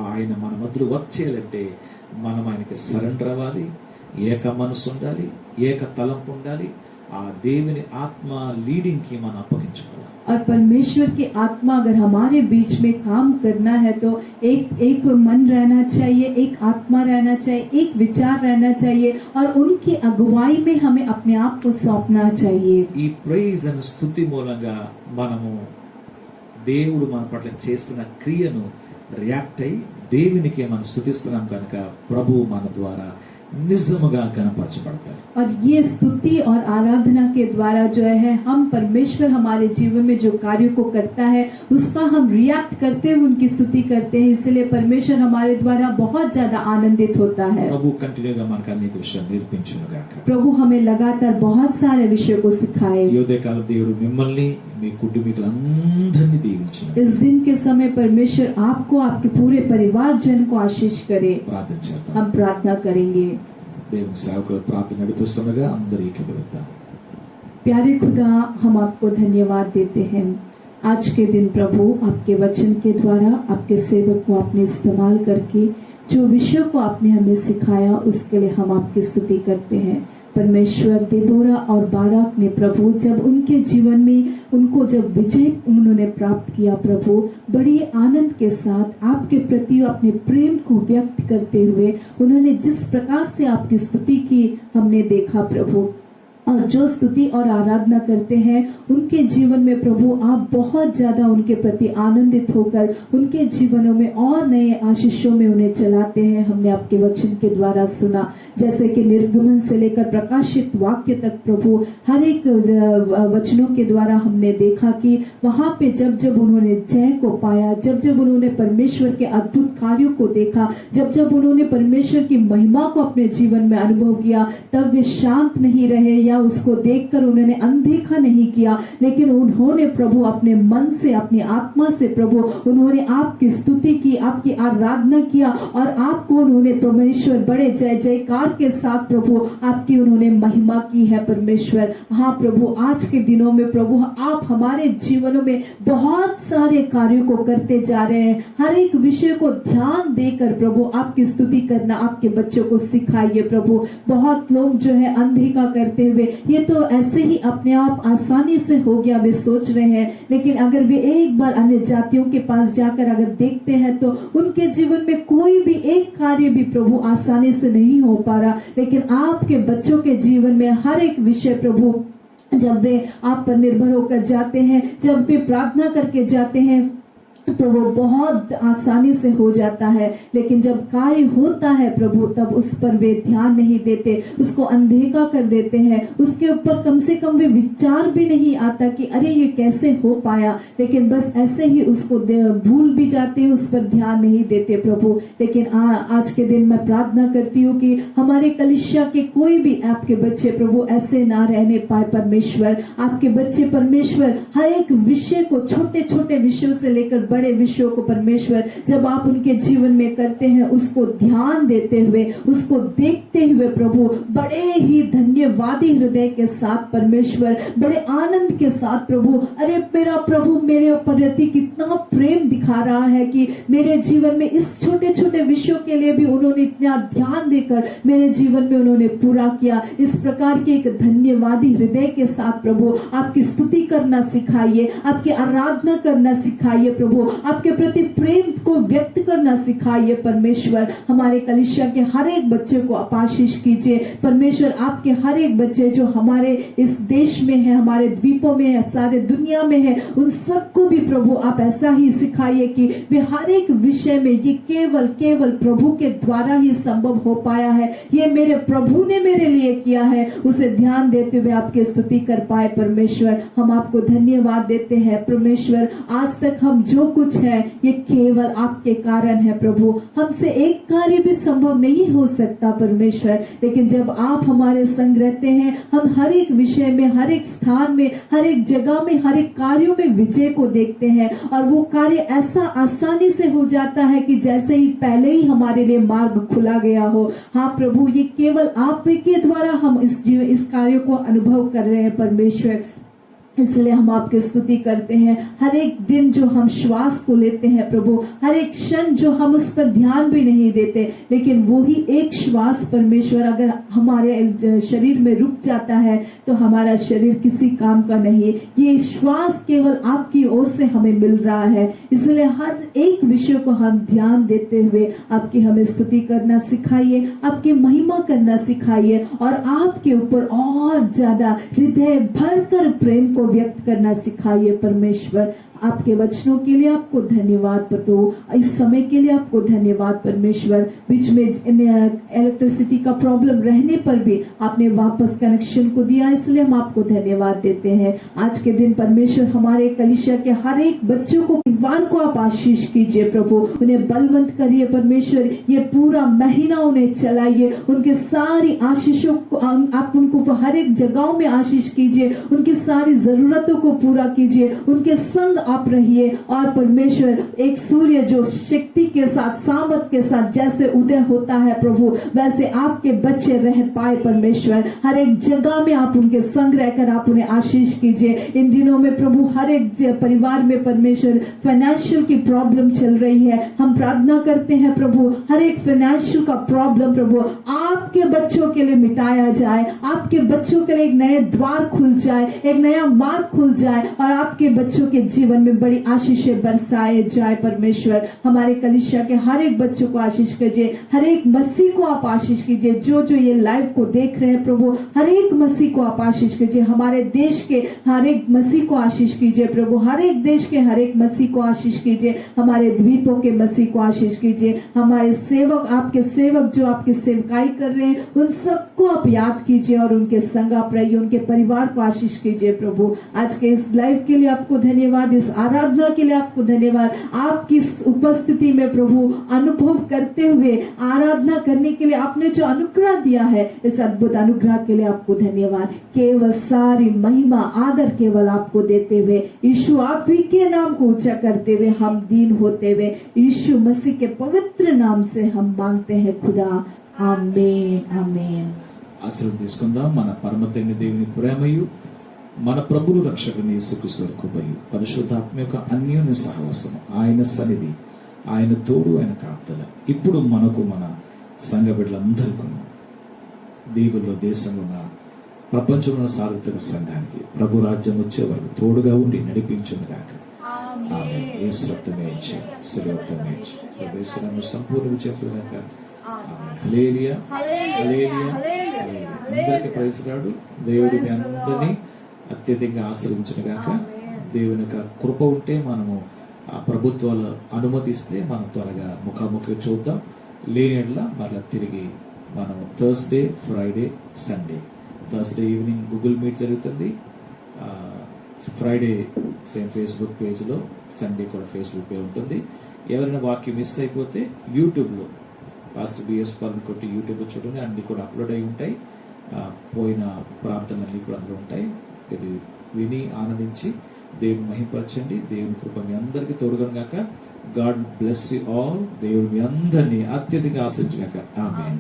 ఆయన మన మధ్యలో వచ్చేయాలంటే మనం ఆయనకి సరెండర్ అవ్వాలి, ఏక మనసు ఉండాలి, ఏక తలంపు ఉండాలి. ఆ దేవుని ఆత్మ లీడింగ్ కి మనం అప్పగించుకోవాలి. और परमेश्वर की आत्मा अगर हमारे बीच में काम करना है तो एक मन रहना चाहिए, एक आत्मा रहना चाहिए, एक विचार रहना चाहिए और उनकी अगुवाई में हमें अपने आप को सौंपना चाहिए। ఈ ప్రైజ్ అండ్ స్తుతి మూలంగా మనము దేవుడు మన పట్ల చేసిన క్రియను రియాక్ట్ అయి దేవునికి మనం స్తుతిస్తున్నాం కనుక ప్రభు మన ద్వారా నిజముగా గణపరచబడతారు. और ये स्तुति और आराधना के द्वारा जो है हम परमेश्वर हमारे जीवन में जो कार्य को करता है उसका हम रिएक्ट करते हुए उनकी स्तुति करते हैं, इसलिए परमेश्वर हमारे द्वारा बहुत ज्यादा आनंदित होता है। ప్రభు కంటిన్యూగా మనకు అనేక విషయాలు నేర్పించును గాక. प्रभु हमें लगातार बहुत सारे विषयों को सिखाए। ఈ ఉదయకాల దేవుడు మిమ్మల్ని మీ కుటుంబీకులందరినీ దీవించును. इस दिन के समय परमेश्वर आपको, आपके पूरे परिवार जन को आशीष करे। ప్రార్థన చేద్దాం. हम प्रार्थना करेंगे। దేవుని సేవకుల ప్రార్థన నడిపిస్తుండగా అందరూ ఏకీభవిద్దాం. प्यारे खुदा, हम आपको धन्यवाद देते हैं आज के दिन प्रभु, आपके वचन के द्वारा आपके सेवक को आपने इस्तेमाल करके जो विषयों को आपने हमें सिखाया उसके लिए हम आपकी स्तुति करते हैं। परमेश्वर, देबोरा और बाराक ने प्रभु जब उनके जीवन में उनको जब विजय उन्होंने प्राप्त किया प्रभु, बड़ी आनंद के साथ आपके प्रति अपने प्रेम को व्यक्त करते हुए उन्होंने जिस प्रकार से आपकी स्तुति की हमने देखा प्रभु, और जो स्तुति और आराधना करते हैं उनके जीवन में प्रभु आप बहुत ज्यादा उनके प्रति आनंदित होकर उनके जीवनों में और नए आशीषों में उन्हें चलाते हैं। हमने आपके वचन के द्वारा सुना, जैसे कि निर्गमन से लेकर प्रकाशित वाक्य तक प्रभु हर एक वचनों के द्वारा हमने देखा कि वहां पे जब जब उन्होंने जय को पाया, जब जब उन्होंने परमेश्वर के अद्भुत कार्यों को देखा, जब जब उन्होंने परमेश्वर की महिमा को अपने जीवन में अनुभव किया, तब वे शांत नहीं रहे या उसको देखकर उन्होंने अनदेखा नहीं किया, लेकिन उन्होंने प्रभु अपने मन से, अपनी आत्मा से प्रभु उन्होंने आपकी स्तुति की, आपकी आराधना किया और आपको उन्होंने परमेश्वर बड़े जय जयकार के साथ प्रभु आपकी उन्होंने महिमा की है परमेश्वर। हाँ प्रभु, आज के दिनों में प्रभु आप हमारे जीवनों में बहुत सारे कार्यों को करते जा रहे हैं। हर एक विषय को ध्यान देकर प्रभु आपकी स्तुति करना आपके बच्चों को सिखाइए प्रभु। बहुत लोग जो है अनदेखा करते हुए ये तो ऐसे ही अपने आप आसानी से हो गया वे सोच रहे हैं, लेकिन अगर वे एक बार अन्य जातियों के पास जाकर अगर देखते हैं तो उनके जीवन में कोई भी एक कार्य भी प्रभु आसानी से नहीं हो पा रहा, लेकिन आपके बच्चों के जीवन में हर एक विषय प्रभु जब वे आप पर निर्भर होकर जाते हैं, जब वे प्रार्थना करके जाते हैं तो वो बहुत आसानी से हो जाता है, लेकिन जब कार्य होता है प्रभु तब उस पर वे ध्यान नहीं देते, उसको अनदेखा कर देते हैं, उसके ऊपर कम से कम वे विचार भी नहीं आता कि अरे ये कैसे हो पाया, लेकिन बस ऐसे ही उसको भूल भी जाते हैं, उस पर ध्यान नहीं देते प्रभु। लेकिन आज के दिन मैं प्रार्थना करती हूँ कि हमारे कलीसिया के कोई भी आपके बच्चे प्रभु ऐसे ना रहने पाए परमेश्वर। आपके बच्चे परमेश्वर हर एक विषय को, छोटे छोटे विषयों से लेकर बड़े विषयों को परमेश्वर जब आप उनके जीवन में करते हैं उसको ध्यान देते हुए, उसको देखते हुए प्रभु बड़े ही धन्यवादी हृदय के साथ परमेश्वर, बड़े आनंद के साथ प्रभु, अरे मेरा प्रभु मेरे प्रति कितना प्रेम दिखा रहा है कि मेरे जीवन में इस छोटे छोटे विषयों के लिए भी उन्होंने इतना ध्यान देकर मेरे जीवन में उन्होंने पूरा किया। इस प्रकार के एक धन्यवादी हृदय के साथ प्रभु आपकी स्तुति करना सिखाइए, आपकी आराधना करना सिखाइए प्रभु, आपके प्रति प्रेम को व्यक्त करना सिखाइए परमेश्वर। हमारे कलीसिया के हर एक बच्चे को आप आशीष कीजिए परमेश्वर। आपके हर एक बच्चे जो हमारे इस देश में है, हमारे द्वीपों में है, सारे दुनिया में है, उन सबको भी प्रभु आप ऐसा ही सिखाइए कि वे हर एक विषय में ये केवल केवल प्रभु के द्वारा ही संभव हो पाया है, ये मेरे प्रभु ने मेरे लिए किया है, उसे ध्यान देते हुए आपकी स्तुति कर पाए परमेश्वर। हम आपको धन्यवाद देते हैं परमेश्वर। आज तक हम जो कुछ है ये केवल आपके कारण है प्रभु। हमसे एक कार्य भी संभव नहीं हो सकता परमेश्वर, लेकिन जब आप हमारे संग रहते हैं हम हर एक विषय में, हर एक स्थान में, हर एक जगह में, हर एक कार्यों में विजय को देखते हैं और वो कार्य ऐसा आसानी से हो जाता है कि जैसे ही पहले ही हमारे लिए मार्ग खुला गया हो। हाँ प्रभु, ये केवल आप के द्वारा हम इस कार्य को अनुभव कर रहे हैं परमेश्वर, इसलिए हम आपकी स्तुति करते हैं। हर एक दिन जो हम श्वास को लेते हैं प्रभु, हर एक क्षण जो हम उस पर ध्यान भी नहीं देते, लेकिन वो ही एक श्वास परमेश्वर अगर हमारे शरीर में रुक जाता है तो हमारा शरीर किसी काम का नहीं। ये श्वास केवल आपकी ओर से हमें मिल रहा है, इसलिए हर एक विषय को हम ध्यान देते हुए आपकी हमें स्तुति करना सिखाइए, आपकी महिमा करना सिखाइए और आपके ऊपर और ज्यादा हृदय भरकर प्रेम को व्यक्त करना सिखाइए परमेश्वर। आपके वचनों के लिए आपको धन्यवाद प्रभु, इस समय के लिए आपको धन्यवाद परमेश्वर। बीच में इलेक्ट्रिसिटी का प्रॉब्लम रहने पर भी आपने वापस कनेक्शन को दिया, इसलिए हम आपको धन्यवाद देते हैं। आज के दिन परमेश्वर हमारे कलीसिया के हर एक बच्चों को, परिवार को आप आशीष कीजिए प्रभु, उन्हें बलवंत करिए परमेश्वर। ये पूरा महीना उन्हें चलाइए, उनके सारी आशीषों को आप उनको हर एक जगहों में आशीष कीजिए, उनकी सारी जरूरतों को पूरा कीजिए, उनके संग आप रहिए। और परमेश्वर एक सूर्य जो शक्ति के साथ सामर्थ के साथ जैसे उदय होता है प्रभु, वैसे आपके बच्चे रह पाए परमेश्वर। हर एक जगह में आप उनके संग रहकर आप उन्हें आशीष कीजिए। इन दिनों में प्रभु हर एक परिवार में परमेश्वर फाइनेंशियल की प्रॉब्लम चल रही है। हम प्रार्थना करते हैं प्रभु हर एक फाइनेंशियल का प्रॉब्लम प्रभु आपके बच्चों के लिए मिटाया जाए, आपके बच्चों के लिए एक नए द्वार खुल जाए, एक नया मार्ग खुल जाए और आपके बच्चों के जीवन में बड़ी आशीषें बरसाए जाए परमेश्वर। हमारे कलीसिया के हर एक बच्चों को आशीष कीजिए, हर एक मसीह को आप आशीष कीजिए। जो जो ये लाइव को देख रहे हैं प्रभु, हर एक मसीह को आप आशीष कीजिए। हमारे देश के हर एक मसीह को आशीष कीजिए प्रभु, हर एक देश के हर एक मसीह को आशीष कीजिए। हमारे द्वीपों के मसीह को आशीष कीजिए। हमारे सेवक, आपके सेवक जो आपकी सेवकाई कर रहे हैं, उन सबको आप याद कीजिए और उनके संग आप रहिए, उनके परिवार को आशीष कीजिए प्रभु। आज के इस लाइव के लिए आपको धन्यवाद, इस आराधना के लिए आपको धन्यवाद। आपकी इस उपस्थिति में प्रभु अनुभव करते हुए आराधना करने के लिए आपने जो अनुग्रह दिया है, इस अद्भुत अनुग्रह के लिए आपको धन्यवाद। केवल सारी महिमा आदर केवल आपको देते हुए, यीशु आप ही के नाम को ऊंचा करते हुए, हम दीन होते हुए यीशु मसीह के पवित्र नाम से हम मांगते हैं खुदा, आमीन आमीन। ఆశీర్వాదం తీసుకుందాం। మన పరమ తండ్రి దేవుని ప్రేమయు, మన ప్రభువు రక్షకుని యేసుక్రీస్తు కృపయు, పరిశుద్ధాత్మ యొక్క అన్యోన్య సహవాసము, ఆయన సన్నిధి, ఆయన తోడు, ఆయన కాపుదల ఇప్పుడు మనకు మన సంఘ బిడ్డలందరికీ, దేవుల్లో దేశంలో ఉన్న ప్రపంచంలో ఉన్న సార్వత్రిక సంఘానికి ప్రభు రాజ్యం వచ్చే వరకు తోడుగా ఉండి నడిపించును గాక। ఆమేన్। యేసు రక్తమే ఇచ్చి, శిలువ రక్తమే ఇచ్చి, ప్రవేశనము సంపూర్ణ విజయము గాక। ఆమేన్। హల్లెలూయా హల్లెలూయా హల్లెలూయా। అందరికీ ప్రైజ్ రాడు। దేవుడి మీ అందరినీ అత్యధికంగా ఆశీర్వదించును గాక। దేవుని యొక్క కృప ఉంటే మనము ఆ ప్రభుత్వాలు అనుమతిస్తే మనం త్వరగా ముఖాముఖి చూద్దాం, లేనిలా మరలా తిరిగి మనం Thursday, Friday, Sunday, Thursday evening Google meet జరుగుతుంది, ఫ్రైడే సేమ్ ఫేస్బుక్ పేజ్లో, సండే కూడా ఫేస్బుక్ పేజ్ ఉంటుంది। ఎవరైనా వాక్యం మిస్ అయిపోతే యూట్యూబ్లో పాస్టర్ బిఎస్ పాల్ కొట్టి యూట్యూబ్లో చూడండి, అన్నీ కూడా అప్లోడ్ అయి ఉంటాయి। పోయిన ప్రార్థనలన్నీ కూడా అందులో ఉంటాయి। మీరు విని ఆనందించి దేవుని మహిమపరచండి। దేవుని కృప మీ అందరికీ తోడుగా గాక। God bless you all. దేవుడు మీ అందరినీ అత్యధికంగా ఆశీర్వదించుగాక। ఆమేన్।